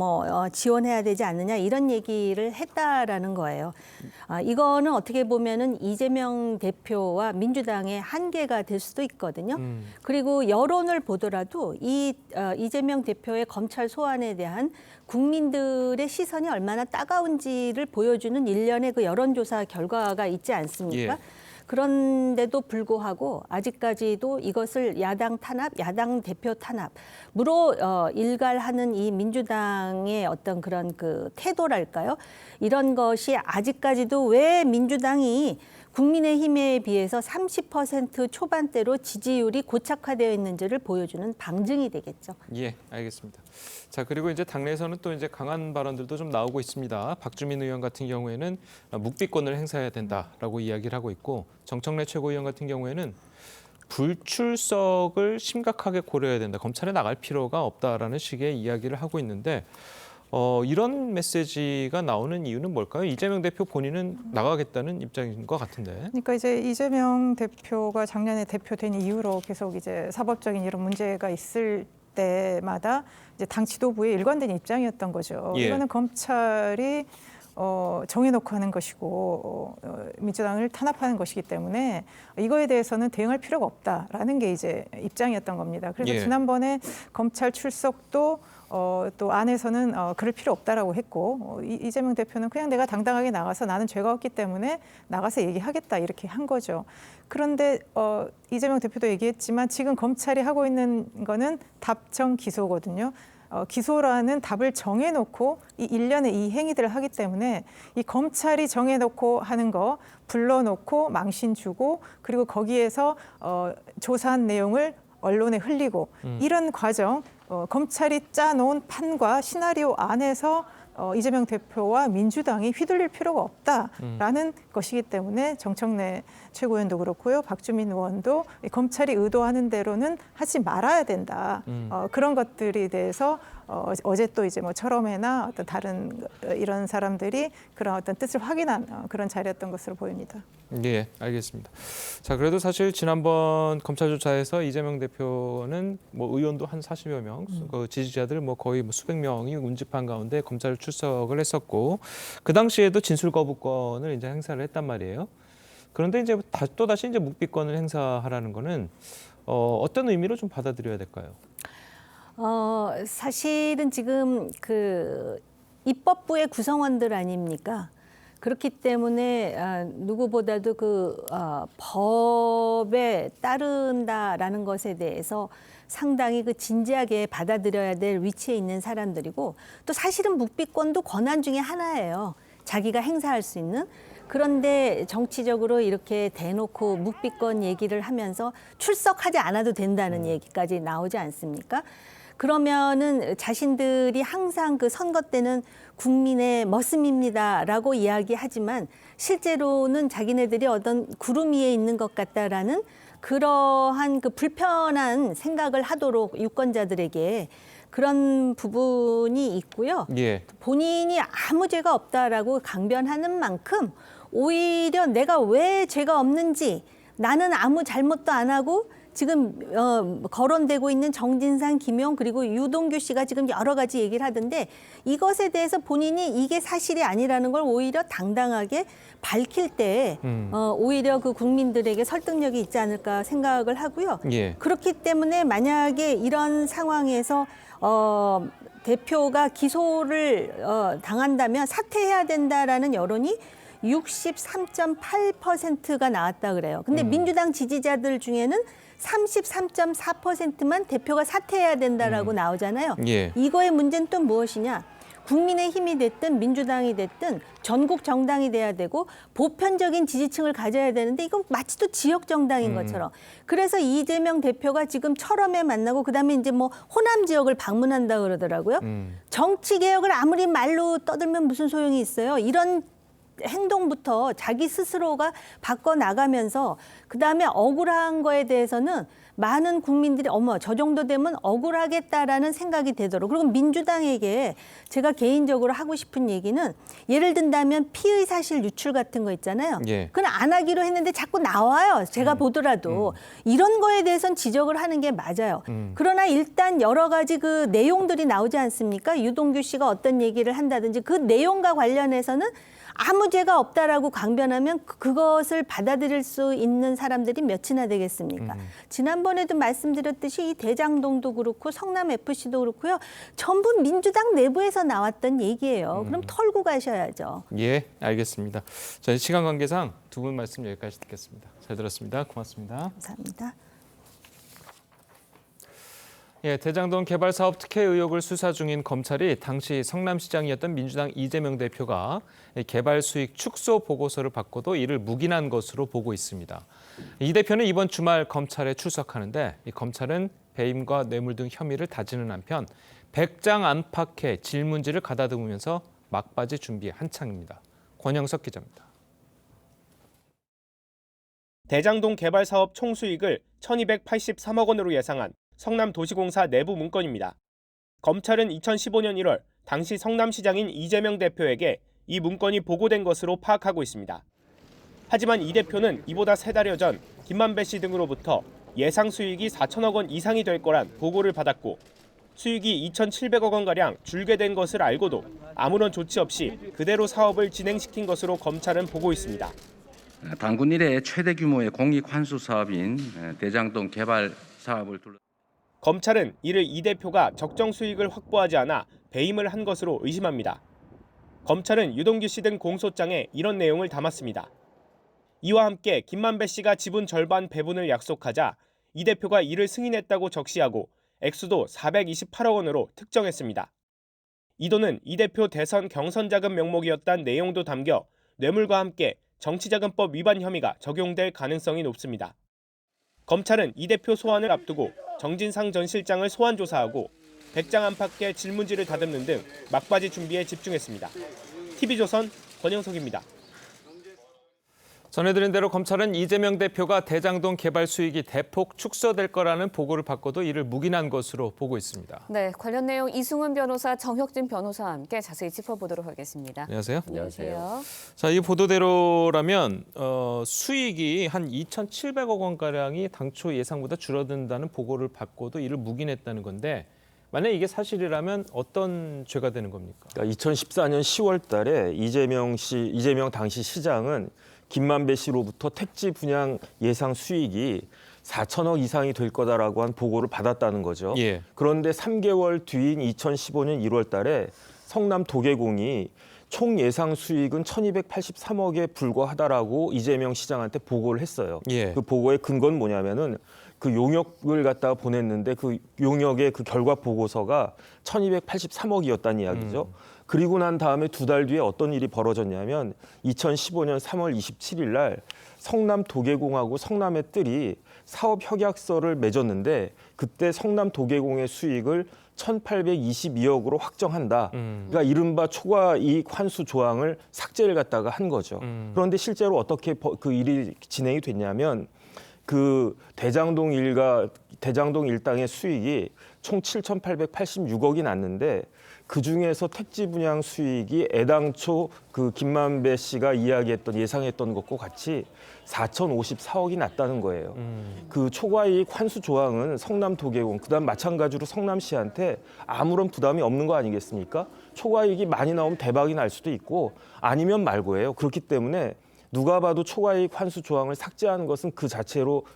지원해야 되지 않느냐 이런 얘기를 했다라는 거예요. 이거는 어떻게 보면은 이재명 대표와 민주당의 한계가 될 수도 있거든요. 그리고 여론을 보더라도 이재명 대표의 검찰 소환에 대한 국민들의 시선이 얼마나 따가운지를 보여주는 일련의 그 여론조사 결과가 있지 않습니까? 예. 그런데도 불구하고 아직까지도 이것을 야당 탄압, 야당 대표 탄압으로 일갈하는 이 민주당의 어떤 그런 그 태도랄까요? 이런 것이 아직까지도 왜 민주당이 국민의힘에 비해서 30% 초반대로 지지율이 고착화되어 있는지를 보여주는 방증이 되겠죠. 예, 알겠습니다. 자, 그리고 이제 당내에서는 또 이제 강한 발언들도 좀 나오고 있습니다. 박주민 의원 같은 경우에는 묵비권을 행사해야 된다라고 이야기를 하고 있고, 정청래 최고위원 같은 경우에는 불출석을 심각하게 고려해야 된다. 검찰에 나갈 필요가 없다라는 식의 이야기를 하고 있는데, 이런 메시지가 나오는 이유는 뭘까요? 이재명 대표 본인은 나가겠다는 입장인 것 같은데. 그러니까 이제 이재명 대표가 작년에 대표된 이후로 계속 이제 사법적인 이런 문제가 있을 때마다 이제 당 지도부의 일관된 입장이었던 거죠. 예. 이거는 검찰이 정해놓고 하는 것이고 민주당을 탄압하는 것이기 때문에 이거에 대해서는 대응할 필요가 없다라는 게 이제 입장이었던 겁니다. 그래서 예. 지난번에 검찰 출석도 또 안에서는 그럴 필요 없다라고 했고 이재명 대표는 그냥 내가 당당하게 나가서 나는 죄가 없기 때문에 나가서 얘기하겠다 이렇게 한 거죠. 그런데 이재명 대표도 얘기했지만 지금 검찰이 하고 있는 거는 답정 기소거든요. 기소라는 답을 정해놓고 이 일련의 이 행위들을 하기 때문에 이 검찰이 정해놓고 하는 거 불러놓고 망신 주고 그리고 거기에서 조사한 내용을 언론에 흘리고 이런 과정 검찰이 짜놓은 판과 시나리오 안에서 이재명 대표와 민주당이 휘둘릴 필요가 없다라는 것이기 때문에 정청래 최고위원도 그렇고요. 박주민 의원도 검찰이 의도하는 대로는 하지 말아야 된다. 그런 것들에 대해서 어제 또 이제 철험회나 어떤 다른 이런 사람들이 그런 어떤 뜻을 확인한 그런 자리였던 것으로 보입니다. 예, 알겠습니다. 자, 그래도 사실 지난번 검찰 조사에서 이재명 대표는 의원도 한 40여 명, 그 지지자들 거의 수백 명이 운집한 가운데 검찰 출석을 했었고, 그 당시에도 진술 거부권을 이제 행사를 했단 말이에요. 그런데 이제 또다시 이제 묵비권을 행사하라는 거는 어떤 의미로 좀 받아들여야 될까요? 사실은 지금 그 입법부의 구성원들 아닙니까? 그렇기 때문에 누구보다도 그 법에 따른다라는 것에 대해서 상당히 그 진지하게 받아들여야 될 위치에 있는 사람들이고 또 사실은 묵비권도 권한 중에 하나예요. 자기가 행사할 수 있는. 그런데 정치적으로 이렇게 대놓고 묵비권 얘기를 하면서 출석하지 않아도 된다는 얘기까지 나오지 않습니까? 그러면은 자신들이 항상 그 선거 때는 국민의 머슴입니다라고 이야기하지만 실제로는 자기네들이 어떤 구름 위에 있는 것 같다라는 그러한 그 불편한 생각을 하도록 유권자들에게 그런 부분이 있고요. 예. 본인이 아무 죄가 없다라고 강변하는 만큼 오히려 내가 왜 죄가 없는지 나는 아무 잘못도 안 하고 지금 거론되고 있는 정진상, 김용 그리고 유동규 씨가 지금 여러 가지 얘기를 하던데 이것에 대해서 본인이 이게 사실이 아니라는 걸 오히려 당당하게 밝힐 때 오히려 그 국민들에게 설득력이 있지 않을까 생각을 하고요. 예. 그렇기 때문에 만약에 이런 상황에서 대표가 기소를 당한다면 사퇴해야 된다라는 여론이 63.8%가 나왔다 그래요. 근데 민주당 지지자들 중에는 33.4%만 대표가 사퇴해야 된다라고 나오잖아요. 예. 이거의 문제는 또 무엇이냐? 국민의힘이 됐든 민주당이 됐든 전국 정당이 돼야 되고 보편적인 지지층을 가져야 되는데 이거 마치 또 지역 정당인 것처럼. 그래서 이재명 대표가 지금 철험에 만나고 그다음에 이제 호남 지역을 방문한다 그러더라고요. 정치 개혁을 아무리 말로 떠들면 무슨 소용이 있어요? 이런 행동부터 자기 스스로가 바꿔나가면서 그다음에 억울한 거에 대해서는 많은 국민들이 어머 저 정도 되면 억울하겠다라는 생각이 되도록 그리고 민주당에게 제가 개인적으로 하고 싶은 얘기는 예를 든다면 피의 사실 유출 같은 거 있잖아요. 예. 그건 안 하기로 했는데 자꾸 나와요. 제가 보더라도 이런 거에 대해서는 지적을 하는 게 맞아요. 그러나 일단 여러 가지 그 내용들이 나오지 않습니까? 유동규 씨가 어떤 얘기를 한다든지 그 내용과 관련해서는 아무 죄가 없다라고 강변하면 그것을 받아들일 수 있는 사람들이 몇이나 되겠습니까? 지난번에도 말씀드렸듯이 이 대장동도 그렇고 성남FC도 그렇고요. 전부 민주당 내부에서 나왔던 얘기예요. 그럼 털고 가셔야죠. 예, 알겠습니다. 자, 시간 관계상 두 분 말씀 여기까지 듣겠습니다. 잘 들었습니다. 고맙습니다. 감사합니다. 예, 대장동 개발 사업 특혜 의혹을 수사 중인 검찰이 당시 성남시장이었던 민주당 이재명 대표가 개발 수익 축소 보고서를 받고도 이를 묵인한 것으로 보고 있습니다. 이 대표는 이번 주말 검찰에 출석하는데 이 검찰은 배임과 뇌물 등 혐의를 다지는 한편 100장 안팎의 질문지를 가다듬으면서 막바지 준비 한창입니다. 권영석 기자입니다. 대장동 개발 사업 총 수익을 1,283억 원으로 예상한 성남도시공사 내부 문건입니다. 검찰은 2015년 1월 당시 성남시장인 이재명 대표에게 이 문건이 보고된 것으로 파악하고 있습니다. 하지만 이 대표는 이보다 3달여 전 김만배 씨 등으로부터 예상 수익이 4천억 원 이상이 될 거란 보고를 받았고 수익이 2,700억 원가량 줄게 된 것을 알고도 아무런 조치 없이 그대로 사업을 진행시킨 것으로 검찰은 보고 있습니다. 당군 이래 최대 규모의 공익 환수 사업인 대장동 개발 사업을 둘러 검찰은 이를 이 대표가 적정 수익을 확보하지 않아 배임을 한 것으로 의심합니다. 검찰은 유동규 씨 등 공소장에 이런 내용을 담았습니다. 이와 함께 김만배 씨가 지분 절반 배분을 약속하자 이 대표가 이를 승인했다고 적시하고 액수도 428억 원으로 특정했습니다. 이 돈은 이 대표 대선 경선자금 명목이었다는 내용도 담겨 뇌물과 함께 정치자금법 위반 혐의가 적용될 가능성이 높습니다. 검찰은 이 대표 소환을 앞두고 정진상 전 실장을 소환 조사하고 100장 안팎의 질문지를 다듬는 등 막바지 준비에 집중했습니다. TV조선 권영석입니다. 전해드린 대로 검찰은 이재명 대표가 대장동 개발 수익이 대폭 축소될 거라는 보고를 받고도 이를 묵인한 것으로 보고 있습니다. 네, 관련 내용 이승훈 변호사, 정혁진 변호사와 함께 자세히 짚어보도록 하겠습니다. 안녕하세요. 안녕하세요. 자, 이 보도대로라면 수익이 한 2,700억 원가량이 당초 예상보다 줄어든다는 보고를 받고도 이를 묵인했다는 건데 만약 이게 사실이라면 어떤 죄가 되는 겁니까? 그러니까 2014년 10월 달에 이재명 당시 시장은 김만배 씨로부터 택지 분양 예상 수익이 4천억 이상이 될 거다라고 한 보고를 받았다는 거죠. 예. 그런데 3개월 뒤인 2015년 1월 달에 성남 도계공이 총 예상 수익은 1,283억에 불과하다라고 이재명 시장한테 보고를 했어요. 예. 그 보고의 근거는 뭐냐면은 그 용역을 갖다가 보냈는데 그 용역의 그 결과 보고서가 1,283억이었다는 이야기죠. 그리고 난 다음에 2달 뒤에 어떤 일이 벌어졌냐면 2015년 3월 27일 날 성남 도계공하고 성남의 뜰이 사업 협약서를 맺었는데 그때 성남 도계공의 수익을 1,822억으로 확정한다. 그러니까 이른바 초과 이익 환수 조항을 삭제를 갖다가 한 거죠. 그런데 실제로 어떻게 그 일이 진행이 됐냐면 그 대장동 일당의 수익이 총 7,886억이 났는데 그 중에서 택지 분양 수익이 애당초 그 김만배 씨가 예상했던 것과 같이 4,054억이 났다는 거예요. 그 초과이익 환수 조항은 성남 도계공, 그다음 마찬가지로 성남시한테 아무런 부담이 없는 거 아니겠습니까? 초과이익이 많이 나오면 대박이 날 수도 있고 아니면 말고예요. 그렇기 때문에 누가 봐도 초과이익 환수 조항을 삭제하는 것은 그 자체로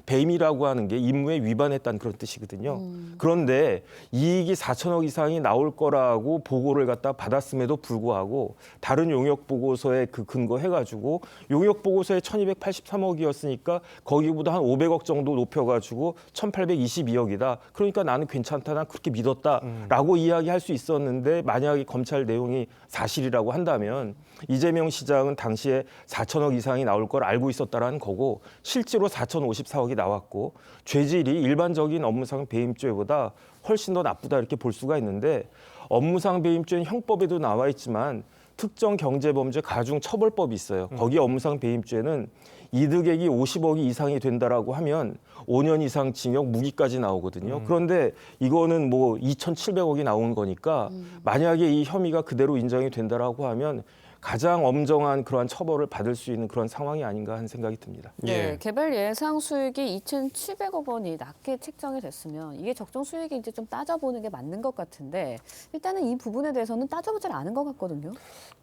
배임이라고 하는 게 임무에 위반했다는 그런 뜻이거든요. 그런데 이익이 4천억 이상이 나올 거라고 보고를 갖다 받았음에도 불구하고 다른 용역 보고서에 그 근거해가지고 용역 보고서에 1,283억이었으니까 거기보다 한 500억 정도 높여가지고 1,822억이다. 그러니까 나는 괜찮다, 난 그렇게 믿었다라고 이야기할 수 있었는데 만약에 검찰 내용이 사실이라고 한다면 이재명 시장은 당시에 4천억 이상이 나올 걸 알고 있었다라는 거고 실제로 4,054억이 나왔고 죄질이 일반적인 업무상 배임죄보다 훨씬 더 나쁘다 이렇게 볼 수가 있는데 업무상 배임죄는 형법에도 나와 있지만 특정 경제범죄 가중처벌법이 있어요. 거기 업무상 배임죄는 이득액이 50억이 이상이 된다라고 하면 5년 이상 징역 무기까지 나오거든요. 그런데 이거는 뭐 2,700억이 나온 거니까 만약에 이 혐의가 그대로 인정이 된다라고 하면 가장 엄정한 그러한 처벌을 받을 수 있는 그런 상황이 아닌가 하는 생각이 듭니다. 네, 개발 예상 수익이 2,700억 원이 낮게 책정이 됐으면 이게 적정 수익이 이제 좀 따져보는 게 맞는 것 같은데 일단은 이 부분에 대해서는 따져보질 않은 것 같거든요.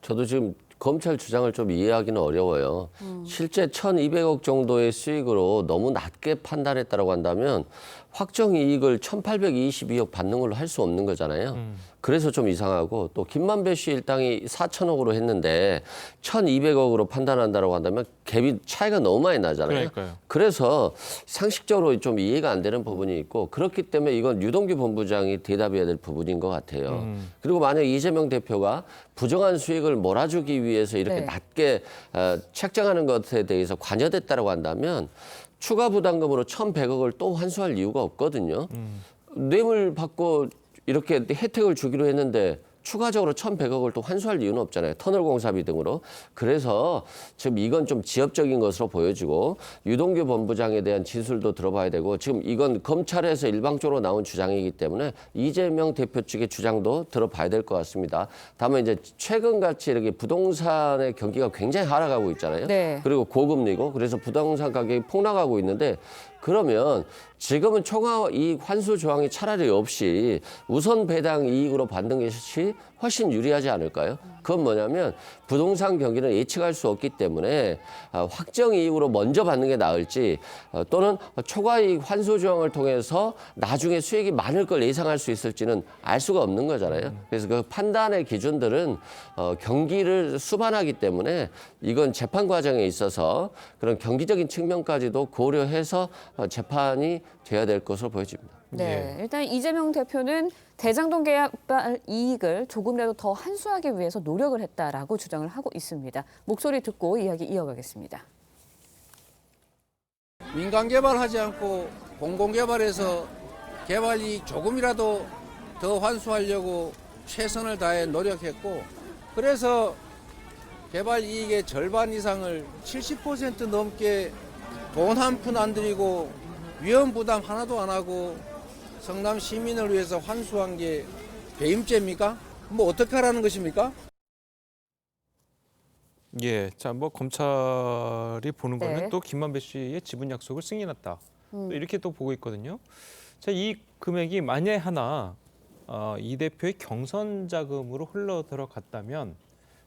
저도 지금 검찰 주장을 좀 이해하기는 어려워요. 실제 1,200억 정도의 수익으로 너무 낮게 판단했다고 한다면 확정 이익을 1,822억 받는 걸로 할 수 없는 거잖아요. 그래서 좀 이상하고 또 김만배 씨 일당이 4천억으로 했는데 1,200억으로 판단한다고 한다면 갭이 차이가 너무 많이 나잖아요. 그러니까요. 그래서 상식적으로 좀 이해가 안 되는 부분이 있고 그렇기 때문에 이건 유동규 본부장이 대답해야 될 부분인 것 같아요. 그리고 만약 이재명 대표가 부정한 수익을 몰아주기 위해서 이렇게 네. 낮게 책정하는 것에 대해서 관여됐다고 한다면 추가 부담금으로 1,100억을 또 환수할 이유가 없거든요. 뇌물 받고 이렇게 혜택을 주기로 했는데 추가적으로 1,100억을 또 환수할 이유는 없잖아요. 터널 공사비 등으로. 그래서 지금 이건 좀 지엽적인 것으로 보여지고 유동규 본부장에 대한 진술도 들어봐야 되고 지금 이건 검찰에서 일방적으로 나온 주장이기 때문에 이재명 대표 측의 주장도 들어봐야 될 것 같습니다. 다만 이제 최근같이 이렇게 부동산의 경기가 굉장히 하락하고 있잖아요. 네. 그리고 고금리고 그래서 부동산 가격이 폭락하고 있는데 그러면 지금은 초과 이익 환수 조항이 차라리 없이 우선 배당 이익으로 받는 것이 훨씬 유리하지 않을까요? 그건 뭐냐면 부동산 경기는 예측할 수 없기 때문에 확정 이익으로 먼저 받는 게 나을지 또는 초과 이익 환수 조항을 통해서 나중에 수익이 많을 걸 예상할 수 있을지는 알 수가 없는 거잖아요. 그래서 그 판단의 기준들은 경기를 수반하기 때문에 이건 재판 과정에 있어서 그런 경기적인 측면까지도 고려해서 재판이 돼야 될 것으로 보여집니다. 네, 일단 이재명 대표는 대장동 개발 이익을 조금이라도 더 환수하기 위해서 노력을 했다라고 주장을 하고 있습니다. 목소리 듣고 이야기 이어가겠습니다. 민간 개발하지 않고 공공 개발해서 개발 이익 조금이라도 더 환수하려고 최선을 다해 노력했고 그래서 개발 이익의 절반 이상을 70% 넘게 돈 한 푼 안 들이고 위험 부담 하나도 안 하고 성남 시민을 위해서 환수한 게 배임죄입니까? 뭐 어떻게 하라는 것입니까? 예, 자, 뭐 검찰이 보는 거는 네. 또 김만배 씨의 지분 약속을 승인했다. 또 이렇게 또 보고 있거든요. 자, 이 금액이 만약에 하나 이 대표의 경선 자금으로 흘러 들어갔다면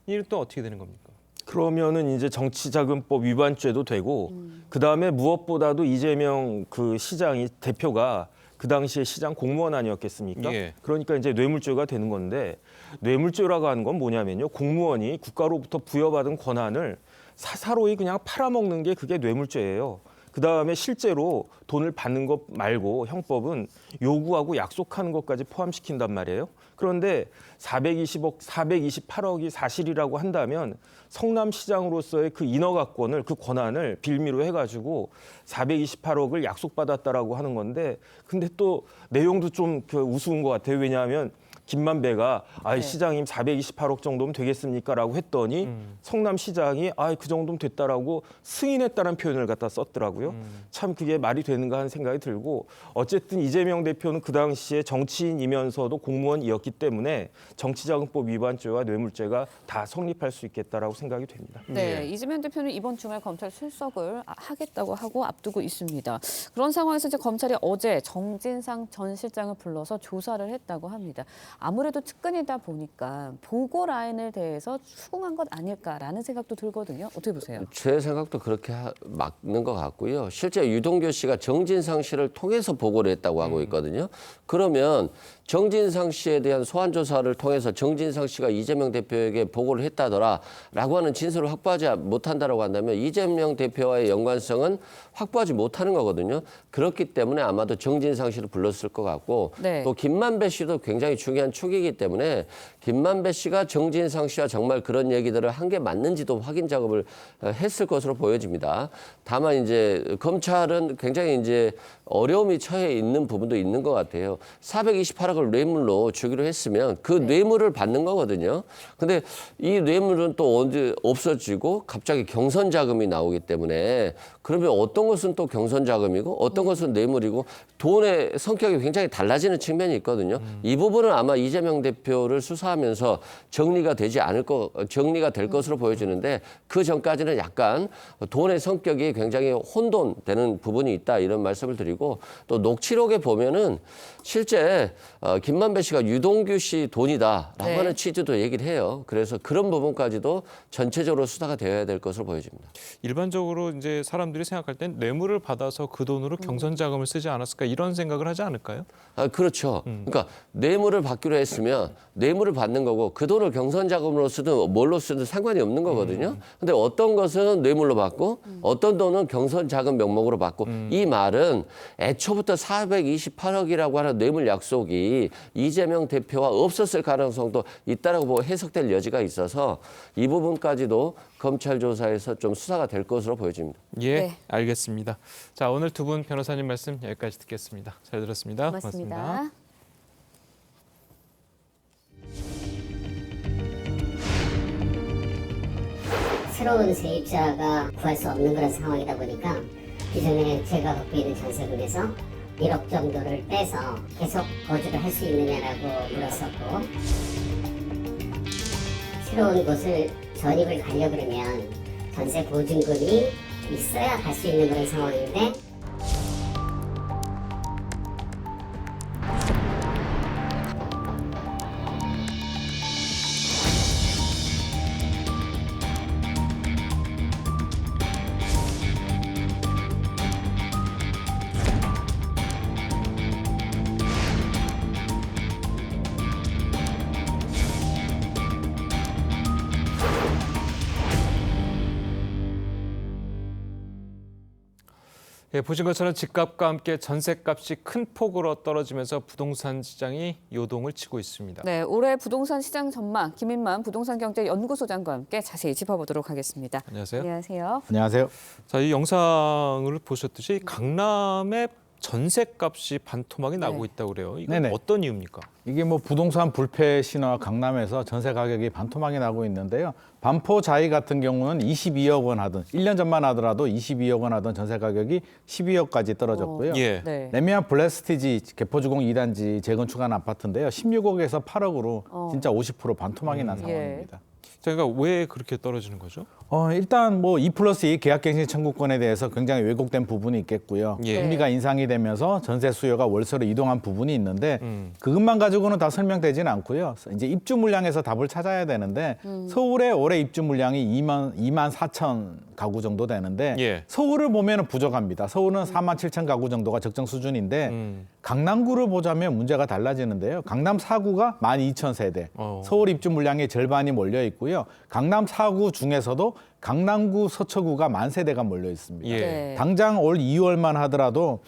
이는 또 어떻게 되는 겁니까? 그러면은 이제 정치자금법 위반죄도 되고 그 다음에 무엇보다도 이재명 그 시장이 대표가 그 당시에 시장 공무원 아니었겠습니까? 예. 그러니까 이제 뇌물죄가 되는 건데 뇌물죄라고 하는 건 뭐냐면요. 공무원이 국가로부터 부여받은 권한을 사사로이 그냥 팔아먹는 게 그게 뇌물죄예요. 그 다음에 실제로 돈을 받는 것 말고 형법은 요구하고 약속하는 것까지 포함시킨단 말이에요. 그런데 428억이 사실이라고 한다면 성남시장으로서의 그 인허가권을 그 권한을 빌미로 해가지고 428억을 약속받았다라고 하는 건데 근데 또 내용도 좀 우스운 것 같아요. 왜냐하면 김만배가 네. 시장님 428억 정도면 되겠습니까라고 했더니 성남시장이 그 정도면 됐다라고 승인했다는 표현을 갖다 썼더라고요. 참 그게 말이 되는가 하는 생각이 들고 어쨌든 이재명 대표는 그 당시에 정치인이면서도 공무원이었기 때문에 정치자금법 위반죄와 뇌물죄가 다 성립할 수 있겠다라고 생각이 됩니다. 네, 이재명 대표는 이번 주말 검찰 출석을 하겠다고 하고 앞두고 있습니다. 그런 상황에서 이제 검찰이 어제 정진상 전 실장을 불러서 조사를 했다고 합니다. 아무래도 측근이다 보니까 보고 라인에 대해서 추궁한 것 아닐까라는 생각도 들거든요. 어떻게 보세요? 제 생각도 그렇게 맞는 것 같고요. 실제 유동규 씨가 정진상 씨를 통해서 보고를 했다고 하고 있거든요. 그러면 정진상 씨에 대한 소환 조사를 통해서 정진상 씨가 이재명 대표에게 보고를 했다더라라고 하는 진술을 확보하지 못한다라고 한다면 이재명 대표와의 연관성은 확보하지 못하는 거거든요. 그렇기 때문에 아마도 정진상 씨를 불렀을 것 같고 네. 또 김만배 씨도 굉장히 중요한 축이기 때문에 김만배 씨가 정진상 씨와 정말 그런 얘기들을 한 게 맞는지도 확인 작업을 했을 것으로 보여집니다. 다만 이제 검찰은 굉장히 이제 어려움이 처해 있는 부분도 있는 것 같아요. 428억을 뇌물로 주기로 했으면 그 뇌물을 받는 거거든요. 근데 이 뇌물은 또 언제 없어지고 갑자기 경선 자금이 나오기 때문에 그러면 어떤 것은 또 경선 자금이고 어떤 것은 뇌물이고 돈의 성격이 굉장히 달라지는 측면이 있거든요. 이 부분은 아마 이재명 대표를 수사하면서 정리가 될 것으로 보여지는데 그 전까지는 약간 돈의 성격이 굉장히 혼돈되는 부분이 있다 이런 말씀을 드리고 또 녹취록에 보면은 실제 김만배 씨가 유동규 씨 돈이다라고 네. 하는 취지도 얘기를 해요. 그래서 그런 부분까지도 전체적으로 수사가 되어야 될 것으로 보여집니다. 일반적으로 이제 사람들이 생각할 땐 뇌물을 받아서 그 돈으로 경선 자금을 쓰지 않았을까 이런 생각을 하지 않을까요? 그렇죠. 그러니까 뇌물을 받기로 했으면 뇌물을 받는 거고 그 돈을 경선 자금으로 쓰든 뭘로 쓰든 상관이 없는 거거든요. 근데 어떤 것은 뇌물로 받고 어떤 돈은 경선 자금 명목으로 받고 이 말은 애초부터 428억이라고 하는 뇌물 약속이 이재명 대표와 없었을 가능성도 있다라고 해석될 여지가 있어서 이 부분까지도 검찰 조사에서 좀 수사가 될 것으로 보여집니다. 예, 네. 알겠습니다. 자, 오늘 두 분 변호사님 말씀 여기까지 듣겠습니다. 잘 들었습니다. 고맙습니다. 새로운 세입자가 구할 수 없는 그런 상황이다 보니까 기존에 제가 갖고 있는 전세금에서 1억 정도를 빼서 계속 거주를 할 수 있느냐라고 물었었고 새로운 곳을 전입을 가려 그러면 전세 보증금이 있어야 갈 수 있는 그런 상황인데 예, 보신 것처럼 집값과 함께 전셋값이 큰 폭으로 떨어지면서 부동산 시장이 요동을 치고 있습니다. 네, 올해 부동산 시장 전망 김인만 부동산경제연구소장과 함께 자세히 짚어보도록 하겠습니다. 안녕하세요. 안녕하세요. 안녕하세요. 자, 이 영상을 보셨듯이 강남의 전셋값이 반토막이 나고 있다고 그래요. 이건 네네. 어떤 이유입니까? 이게 뭐 부동산 불패 신화 강남에서 전세 가격이 반토막이 나고 있는데요. 반포 자이 같은 경우는 22억 원 하던 1년 전만 하더라도 22억 원 하던 전세 가격이 12억까지 떨어졌고요. 예. 네. 레미안 블레스티지 개포주공 2단지 재건축한 아파트인데요. 16억에서 8억으로 진짜 50% 반토막이 난 상황입니다. 그러니까 왜 그렇게 떨어지는 거죠? 일단 뭐 2+2 계약갱신 청구권에 대해서 굉장히 왜곡된 부분이 있겠고요. 예. 금리가 인상이 되면서 전세 수요가 월세로 이동한 부분이 있는데 그것만 가지고는 다 설명되지는 않고요. 이제 입주 물량에서 답을 찾아야 되는데 서울의 올해 입주 물량이 2만 4천 가구 정도 되는데 예. 서울을 보면 부족합니다. 서울은 4만 7천 가구 정도가 적정 수준인데 강남구를 보자면 문제가 달라지는데요. 강남 4구가 12,000세대, 서울 입주 물량의 절반이 몰려 있고요. 강남 4구 중에서도 강남구 서초구가 10,000세대가 몰려 있습니다. 예. 당장 올 2월만 하더라도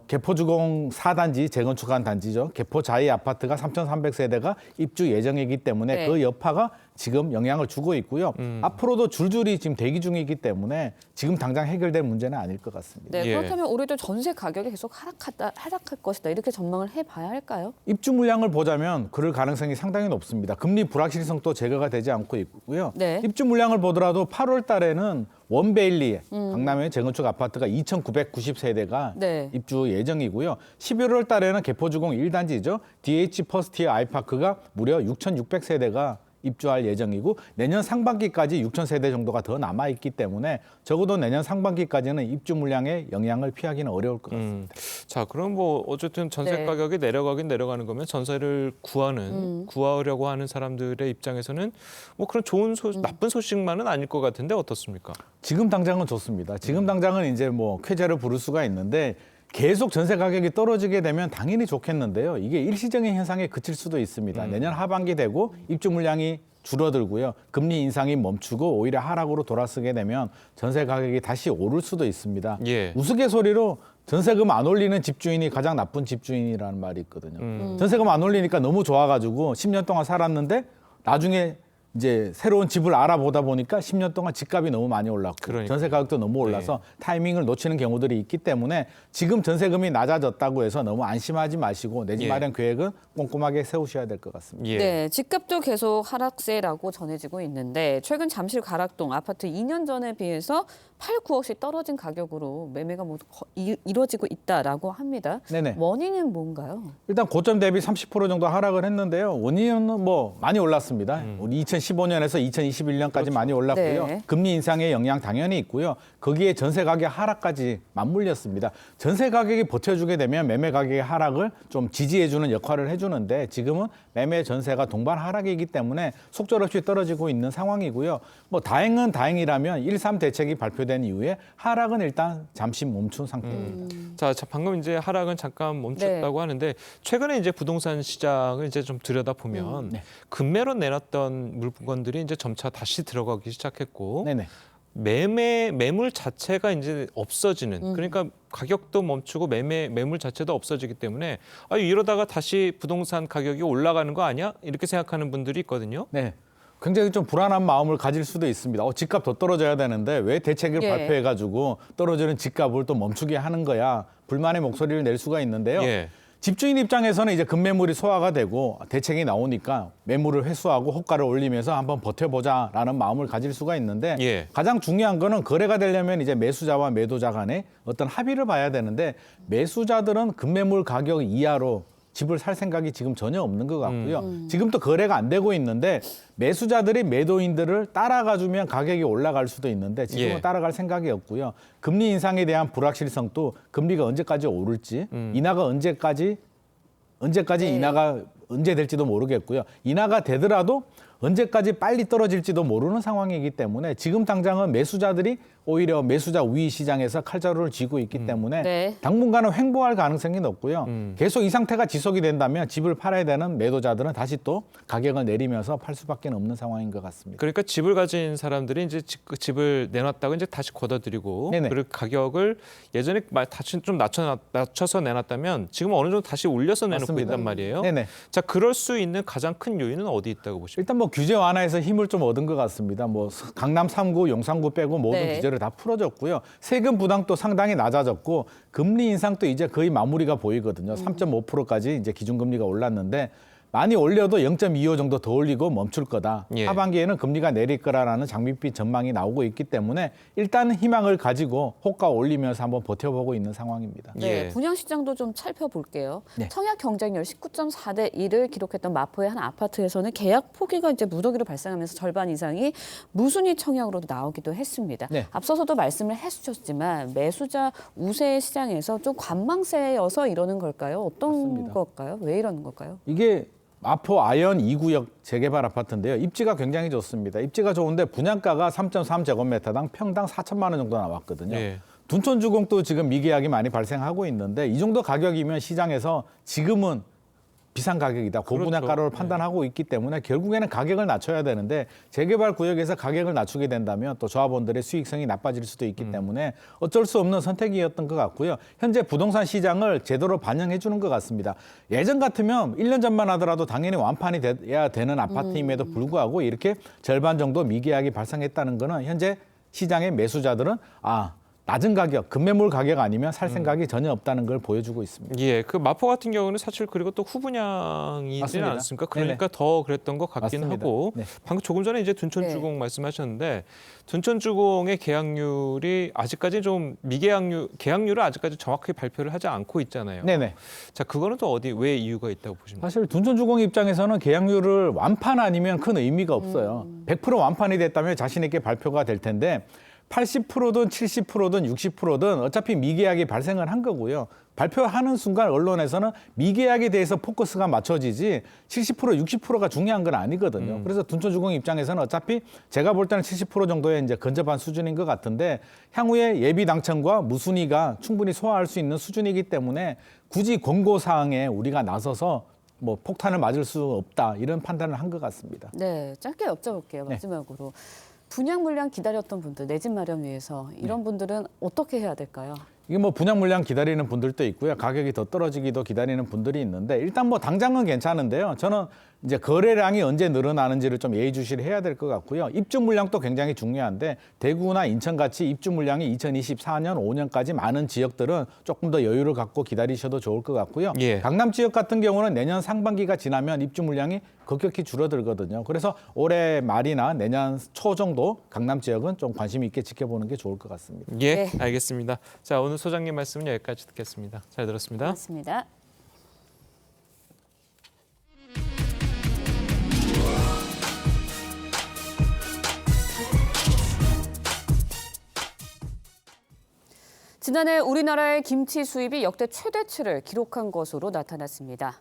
개포주공 4단지 재건축한 단지죠. 개포자이 아파트가 3,300세대가 입주 예정이기 때문에 네. 그 여파가 지금 영향을 주고 있고요. 앞으로도 줄줄이 지금 대기 중이기 때문에 지금 당장 해결될 문제는 아닐 것 같습니다. 네, 그렇다면 올해도 전세 가격이 계속 하락할 것이다 이렇게 전망을 해봐야 할까요? 입주 물량을 보자면 그럴 가능성이 상당히 높습니다. 금리 불확실성도 제거가 되지 않고 있고요. 네. 입주 물량을 보더라도 8월 달에는 원베일리 강남의 재건축 아파트가 2,990세대가 네. 입주 예정이고요. 11월 달에는 개포주공 1단지죠. DH 퍼스티어 아이파크가 무려 6,600세대가 입주할 예정이고 내년 상반기까지 6,000세대 정도가 더 남아있기 때문에 적어도 내년 상반기까지는 입주 물량의 영향을 피하기는 어려울 것 같습니다. 자, 그럼 뭐 어쨌든 전세 네. 가격이 내려가긴 내려가는 거면 전세를 구하려고 하는 사람들의 입장에서는 뭐 그런 좋은 나쁜 소식만은 아닐 것 같은데 어떻습니까? 지금 당장은 좋습니다. 지금 당장은 이제 뭐 쾌재를 부를 수가 있는데 계속 전세 가격이 떨어지게 되면 당연히 좋겠는데요. 이게 일시적인 현상에 그칠 수도 있습니다. 내년 하반기 되고 입주 물량이 줄어들고요. 금리 인상이 멈추고 오히려 하락으로 돌아서게 되면 전세 가격이 다시 오를 수도 있습니다. 예. 우스갯소리로 전세금 안 올리는 집주인이 가장 나쁜 집주인이라는 말이 있거든요. 전세금 안 올리니까 너무 좋아가지고 10년 동안 살았는데 나중에 이제 새로운 집을 알아보다 보니까 10년 동안 집값이 너무 많이 올랐고 그러니까요. 전세 가격도 너무 올라서 타이밍을 놓치는 경우들이 있기 때문에 지금 전세금이 낮아졌다고 해서 너무 안심하지 마시고 내 집 예. 마련 계획은 꼼꼼하게 세우셔야 될 것 같습니다. 예. 네, 집값도 계속 하락세라고 전해지고 있는데 최근 잠실 가락동 아파트 2년 전에 비해서 8, 9억씩 떨어진 가격으로 매매가 모두 이루어지고 있다라고 합니다. 네네. 원인은 뭔가요? 일단 고점 대비 30% 정도 하락을 했는데요. 원인은 뭐 많이 올랐습니다. 우리 2015년에서 2021년까지 많이 올랐고요. 네. 금리 인상의 영향 당연히 있고요. 거기에 전세 가격 하락까지 맞물렸습니다. 전세 가격이 버텨주게 되면 매매 가격의 하락을 좀 지지해주는 역할을 해주는데 지금은 매매 전세가 동반 하락이기 때문에 속절없이 떨어지고 있는 상황이고요. 뭐 다행은 다행이라면 1.3 대책이 발표된 이후에 하락은 일단 잠시 멈춘 상태입니다. 자, 방금 이제 하락은 잠깐 멈췄다고 하는데 최근에 이제 부동산 시장을 이제 좀 들여다 보면 급매로 내놨던 물건들이 이제 점차 다시 들어가기 시작했고 네네. 매물 자체가 이제 없어지는 그러니까 가격도 멈추고 매물 자체도 없어지기 때문에 이러다가 다시 부동산 가격이 올라가는 거 아니야? 이렇게 생각하는 분들이 있거든요. 네. 굉장히 좀 불안한 마음을 가질 수도 있습니다. 집값 더 떨어져야 되는데 왜 대책을 예. 발표해가지고 떨어지는 집값을 또 멈추게 하는 거야. 불만의 목소리를 낼 수가 있는데요. 예. 집주인 입장에서는 이제 급매물이 소화가 되고 대책이 나오니까 매물을 회수하고 호가를 올리면서 한번 버텨보자라는 마음을 가질 수가 있는데 예. 가장 중요한 거는 거래가 되려면 이제 매수자와 매도자 간에 어떤 합의를 봐야 되는데 매수자들은 급매물 가격 이하로 집을 살 생각이 지금 전혀 없는 것 같고요. 지금도 거래가 안 되고 있는데 매수자들이 매도인들을 따라가주면 가격이 올라갈 수도 있는데 지금은 예. 따라갈 생각이 없고요. 금리 인상에 대한 불확실성도 금리가 언제까지 오를지 인하가 언제까지 인하가 언제 될지도 모르겠고요. 인하가 되더라도 언제까지 빨리 떨어질지도 모르는 상황이기 때문에 지금 당장은 매수자들이 오히려 매수자 우위 시장에서 칼자루를 쥐고 있기 때문에 네. 당분간은 횡보할 가능성이 높고요. 계속 이 상태가 지속이 된다면 집을 팔아야 되는 매도자들은 다시 또 가격을 내리면서 팔 수밖에 없는 상황인 것 같습니다. 그러니까 집을 가진 사람들이 이제 집을 내놨다가 이제 다시 걷어들이고 네네. 그리고 가격을 예전에 다시 좀 낮춰서 내놨다면 지금 어느 정도 다시 올려서 내놓고 맞습니다. 있단 말이에요. 네네. 자, 그럴 수 있는 가장 큰 요인은 어디 있다고 보십니까? 일단 뭐 규제 완화에서 힘을 좀 얻은 것 같습니다. 뭐 강남 3구, 용산구 빼고 모든 네. 규제를 다 풀어줬고요. 세금 부담도 상당히 낮아졌고 금리 인상도 이제 거의 마무리가 보이거든요. 3.5%까지 이제 기준금리가 올랐는데 많이 올려도 0.25 정도 더 올리고 멈출 거다. 예. 하반기에는 금리가 내릴 거라는 장밋빛 전망이 나오고 있기 때문에 일단 희망을 가지고 호가 올리면서 한번 버텨보고 있는 상황입니다. 네, 예. 분양 시장도 좀 살펴볼게요. 네. 청약 경쟁률 19.4대 1을 기록했던 마포의 한 아파트에서는 계약 포기가 이제 무더기로 발생하면서 절반 이상이 무순위 청약으로도 나오기도 했습니다. 네. 앞서서도 말씀을 해주셨지만 매수자 우세 시장에서 좀 관망세여서 이러는 걸까요? 어떤 맞습니다. 걸까요? 왜 이러는 걸까요? 이게 마포 아현 2구역 재개발 아파트인데요. 입지가 굉장히 좋습니다. 입지가 좋은데 분양가가 3.3제곱미터당 평당 4천만 원 정도 나왔거든요. 예. 둔촌주공도 지금 미계약이 많이 발생하고 있는데 이 정도 가격이면 시장에서 지금은 비싼 가격이다. 고분양가로 판단하고 있기 때문에 결국에는 가격을 낮춰야 되는데 재개발 구역에서 가격을 낮추게 된다면 또 조합원들의 수익성이 나빠질 수도 있기 때문에 어쩔 수 없는 선택이었던 것 같고요. 현재 부동산 시장을 제대로 반영해 주는 것 같습니다. 예전 같으면 1년 전만 하더라도 당연히 완판이 돼야 되는 아파트임에도 불구하고 이렇게 절반 정도 미계약이 발생했다는 거는 현재 시장의 매수자들은 낮은 가격, 급매물 가격 아니면 살 생각이 전혀 없다는 걸 보여주고 있습니다. 예, 그 마포 같은 경우는 사실 그리고 또 후분양이지 맞습니다. 않습니까? 그러니까 네네. 더 그랬던 것 같긴 맞습니다. 하고 네. 방금 조금 전에 이제 둔촌주공 말씀하셨는데 둔촌주공의 계약률이 아직까지 좀 계약률을 아직까지 정확하게 발표를 하지 않고 있잖아요. 네네. 자, 그거는 또 왜 이유가 있다고 보십니까? 사실 둔촌주공 입장에서는 계약률을 완판 아니면 큰 의미가 없어요. 100% 완판이 됐다면 자신 있게 발표가 될 텐데 80%든 70%든 60%든 어차피 미계약이 발생을 한 거고요. 발표하는 순간 언론에서는 미계약에 대해서 포커스가 맞춰지지 70%, 60%가 중요한 건 아니거든요. 그래서 둔촌주공 입장에서는 어차피 제가 볼 때는 70% 정도의 이제 근접한 수준인 것 같은데 향후에 예비 당첨과 무순위가 충분히 소화할 수 있는 수준이기 때문에 굳이 권고 사항에 우리가 나서서 뭐 폭탄을 맞을 수 없다 이런 판단을 한 것 같습니다. 네, 짧게 여쭤볼게요. 마지막으로. 분양 물량 기다렸던 분들, 내 집 마련 위해서 이런 분들은 어떻게 해야 될까요? 이게 뭐 분양 물량 기다리는 분들도 있고요. 가격이 더 떨어지기도 기다리는 분들이 있는데 일단 뭐 당장은 괜찮은데요. 저는 이제 거래량이 언제 늘어나는지를 좀 예의주시를 해야 될 것 같고요. 입주 물량도 굉장히 중요한데 대구나 인천같이 입주 물량이 2024년, 5년까지 많은 지역들은 조금 더 여유를 갖고 기다리셔도 좋을 것 같고요. 강남 지역 같은 경우는 내년 상반기가 지나면 입주 물량이 급격히 줄어들거든요. 그래서 올해 말이나 내년 초 정도 강남 지역은 좀 관심 있게 지켜보는 게 좋을 것 같습니다. 예, 알겠습니다. 자, 오늘 소장님 말씀은 여기까지 듣겠습니다. 잘 들었습니다. 고맙습니다. 지난해 우리나라의 김치 수입이 역대 최대치를 기록한 것으로 나타났습니다.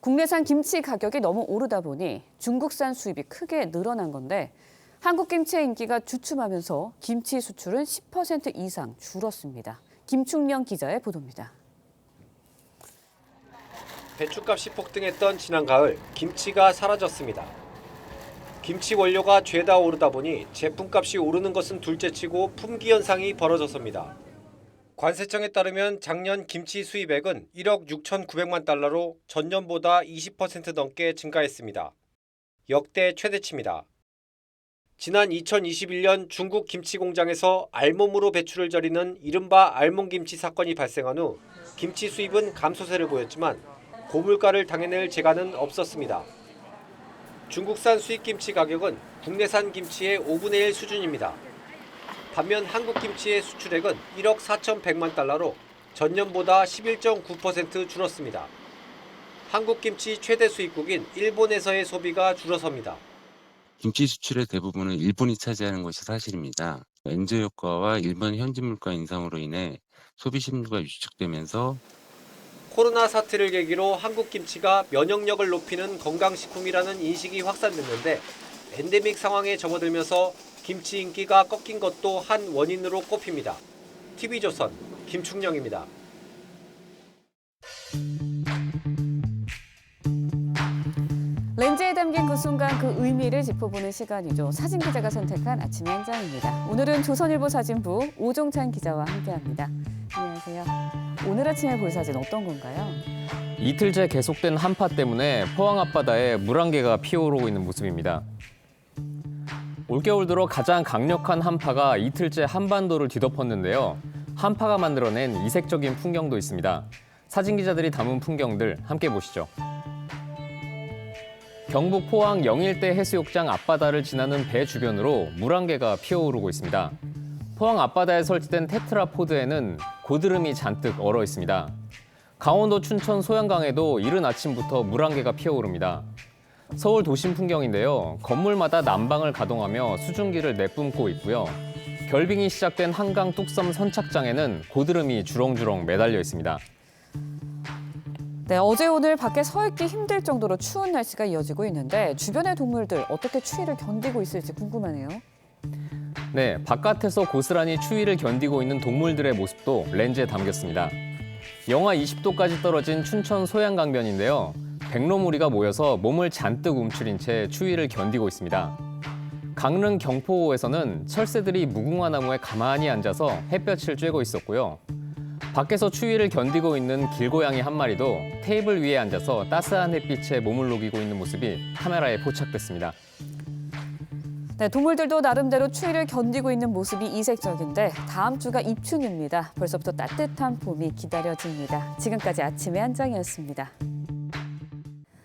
국내산 김치 가격이 너무 오르다 보니 중국산 수입이 크게 늘어난 건데 한국 김치의 인기가 주춤하면서 김치 수출은 10% 이상 줄었습니다. 김충명 기자의 보도입니다. 배추값이 폭등했던 지난 가을, 김치가 사라졌습니다. 김치 원료가 죄다 오르다 보니 제품값이 오르는 것은 둘째치고 품귀 현상이 벌어졌습니다. 관세청에 따르면 작년 김치 수입액은 1억 6,900만 달러로 전년보다 20% 넘게 증가했습니다. 역대 최대치입니다. 지난 2021년 중국 김치 공장에서 알몸으로 배추를 절이는 이른바 알몸김치 사건이 발생한 후 김치 수입은 감소세를 보였지만 고물가를 당해낼 재간은 없었습니다. 중국산 수입김치 가격은 국내산 김치의 5분의 1 수준입니다. 반면 한국 김치의 수출액은 1억 4,100만 달러로 전년보다 11.9% 줄었습니다. 한국 김치 최대 수입국인 일본에서의 소비가 줄어섭니다. 김치 수출의 대부분은 일본이 차지하는 것이 사실입니다. 엔저 효과와 일본 현지 물가 인상으로 인해 소비 심리가 위축되면서 코로나 사태를 계기로 한국 김치가 면역력을 높이는 건강식품이라는 인식이 확산됐는데 엔데믹 상황에 접어들면서 김치 인기가 꺾인 것도 한 원인으로 꼽힙니다. TV조선 김충영입니다. 렌즈에 담긴 그 순간 그 의미를 짚어보는 시간이죠. 사진 기자가 선택한 아침의 한 장입니다. 오늘은 조선일보 사진부 오종찬 기자와 함께합니다. 안녕하세요. 오늘 아침에 볼 사진 어떤 건가요? 이틀째 계속된 한파 때문에 포항 앞바다에 물안개가 피어오르고 있는 모습입니다. 올겨울 들어 가장 강력한 한파가 이틀째 한반도를 뒤덮었는데요. 한파가 만들어낸 이색적인 풍경도 있습니다. 사진 기자들이 담은 풍경들 함께 보시죠. 경북 포항 영일대 해수욕장 앞바다를 지나는 배 주변으로 물안개가 피어오르고 있습니다. 포항 앞바다에 설치된 테트라포드에는 고드름이 잔뜩 얼어 있습니다. 강원도 춘천 소양강에도 이른 아침부터 물안개가 피어오릅니다. 서울 도심 풍경인데요. 건물마다 난방을 가동하며 수증기를 내뿜고 있고요. 결빙이 시작된 한강 뚝섬 선착장에는 고드름이 주렁주렁 매달려 있습니다. 네, 어제 오늘 밖에 서 있기 힘들 정도로 추운 날씨가 이어지고 있는데 주변의 동물들 어떻게 추위를 견디고 있을지 궁금하네요. 네, 바깥에서 고스란히 추위를 견디고 있는 동물들의 모습도 렌즈에 담겼습니다. 영하 20도까지 떨어진 춘천 소양강변인데요. 백로무리가 모여서 몸을 잔뜩 움츠린 채 추위를 견디고 있습니다. 강릉 경포호에서는 철새들이 무궁화 나무에 가만히 앉아서 햇볕을 쬐고 있었고요. 밖에서 추위를 견디고 있는 길고양이 한 마리도 테이블 위에 앉아서 따스한 햇빛에 몸을 녹이고 있는 모습이 카메라에 포착됐습니다. 네, 동물들도 나름대로 추위를 견디고 있는 모습이 이색적인데 다음 주가 입춘입니다. 벌써부터 따뜻한 봄이 기다려집니다. 지금까지 아침의 한 장이었습니다.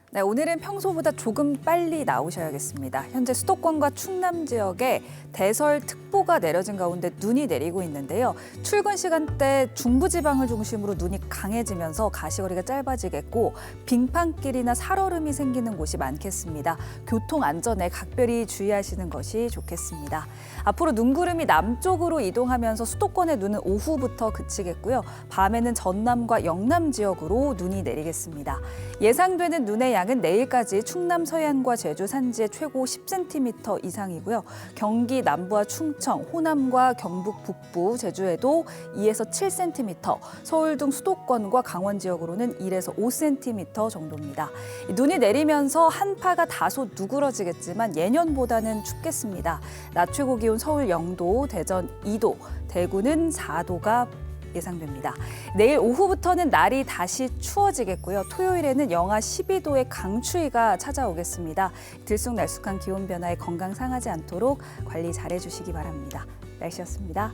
네, 오늘은 평소보다 조금 빨리 나오셔야겠습니다. 현재 수도권과 충남 지역에 대설특보가 내려진 가운데 눈이 내리고 있는데요. 출근 시간대 중부지방을 중심으로 눈이 강해지면서 가시거리가 짧아지겠고 빙판길이나 살얼음이 생기는 곳이 많겠습니다. 교통 안전에 각별히 주의하시는 것이 좋겠습니다. 앞으로 눈구름이 남쪽으로 이동하면서 수도권의 눈은 오후부터 그치겠고요. 밤에는 전남과 영남 지역으로 눈이 내리겠습니다. 예상되는 눈의 양은 내일까지 충남 서해안과 제주 산지에 최고 10cm 이상이고요. 경기 남부와 충청, 호남과 경북 북부, 제주에도 2에서 7cm, 서울 등 수도권과 강원 지역으로는 1에서 5cm 정도입니다. 눈이 내리면서 한파가 다소 누그러지겠지만 예년보다는 춥겠습니다. 낮 최고 기온 서울 0도, 대전 2도, 대구는 4도가 예상됩니다. 내일 오후부터는 날이 다시 추워지겠고요. 토요일에는 영하 12도의 강추위가 찾아오겠습니다. 들쑥날쑥한 기온 변화에 건강 상하지 않도록 관리 잘해주시기 바랍니다. 날씨였습니다.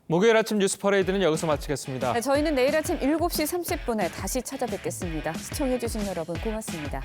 목요일 아침 뉴스 퍼레이드는 여기서 마치겠습니다. 네, 저희는 내일 아침 7시 30분에 다시 찾아뵙겠습니다. 시청해주신 여러분 고맙습니다.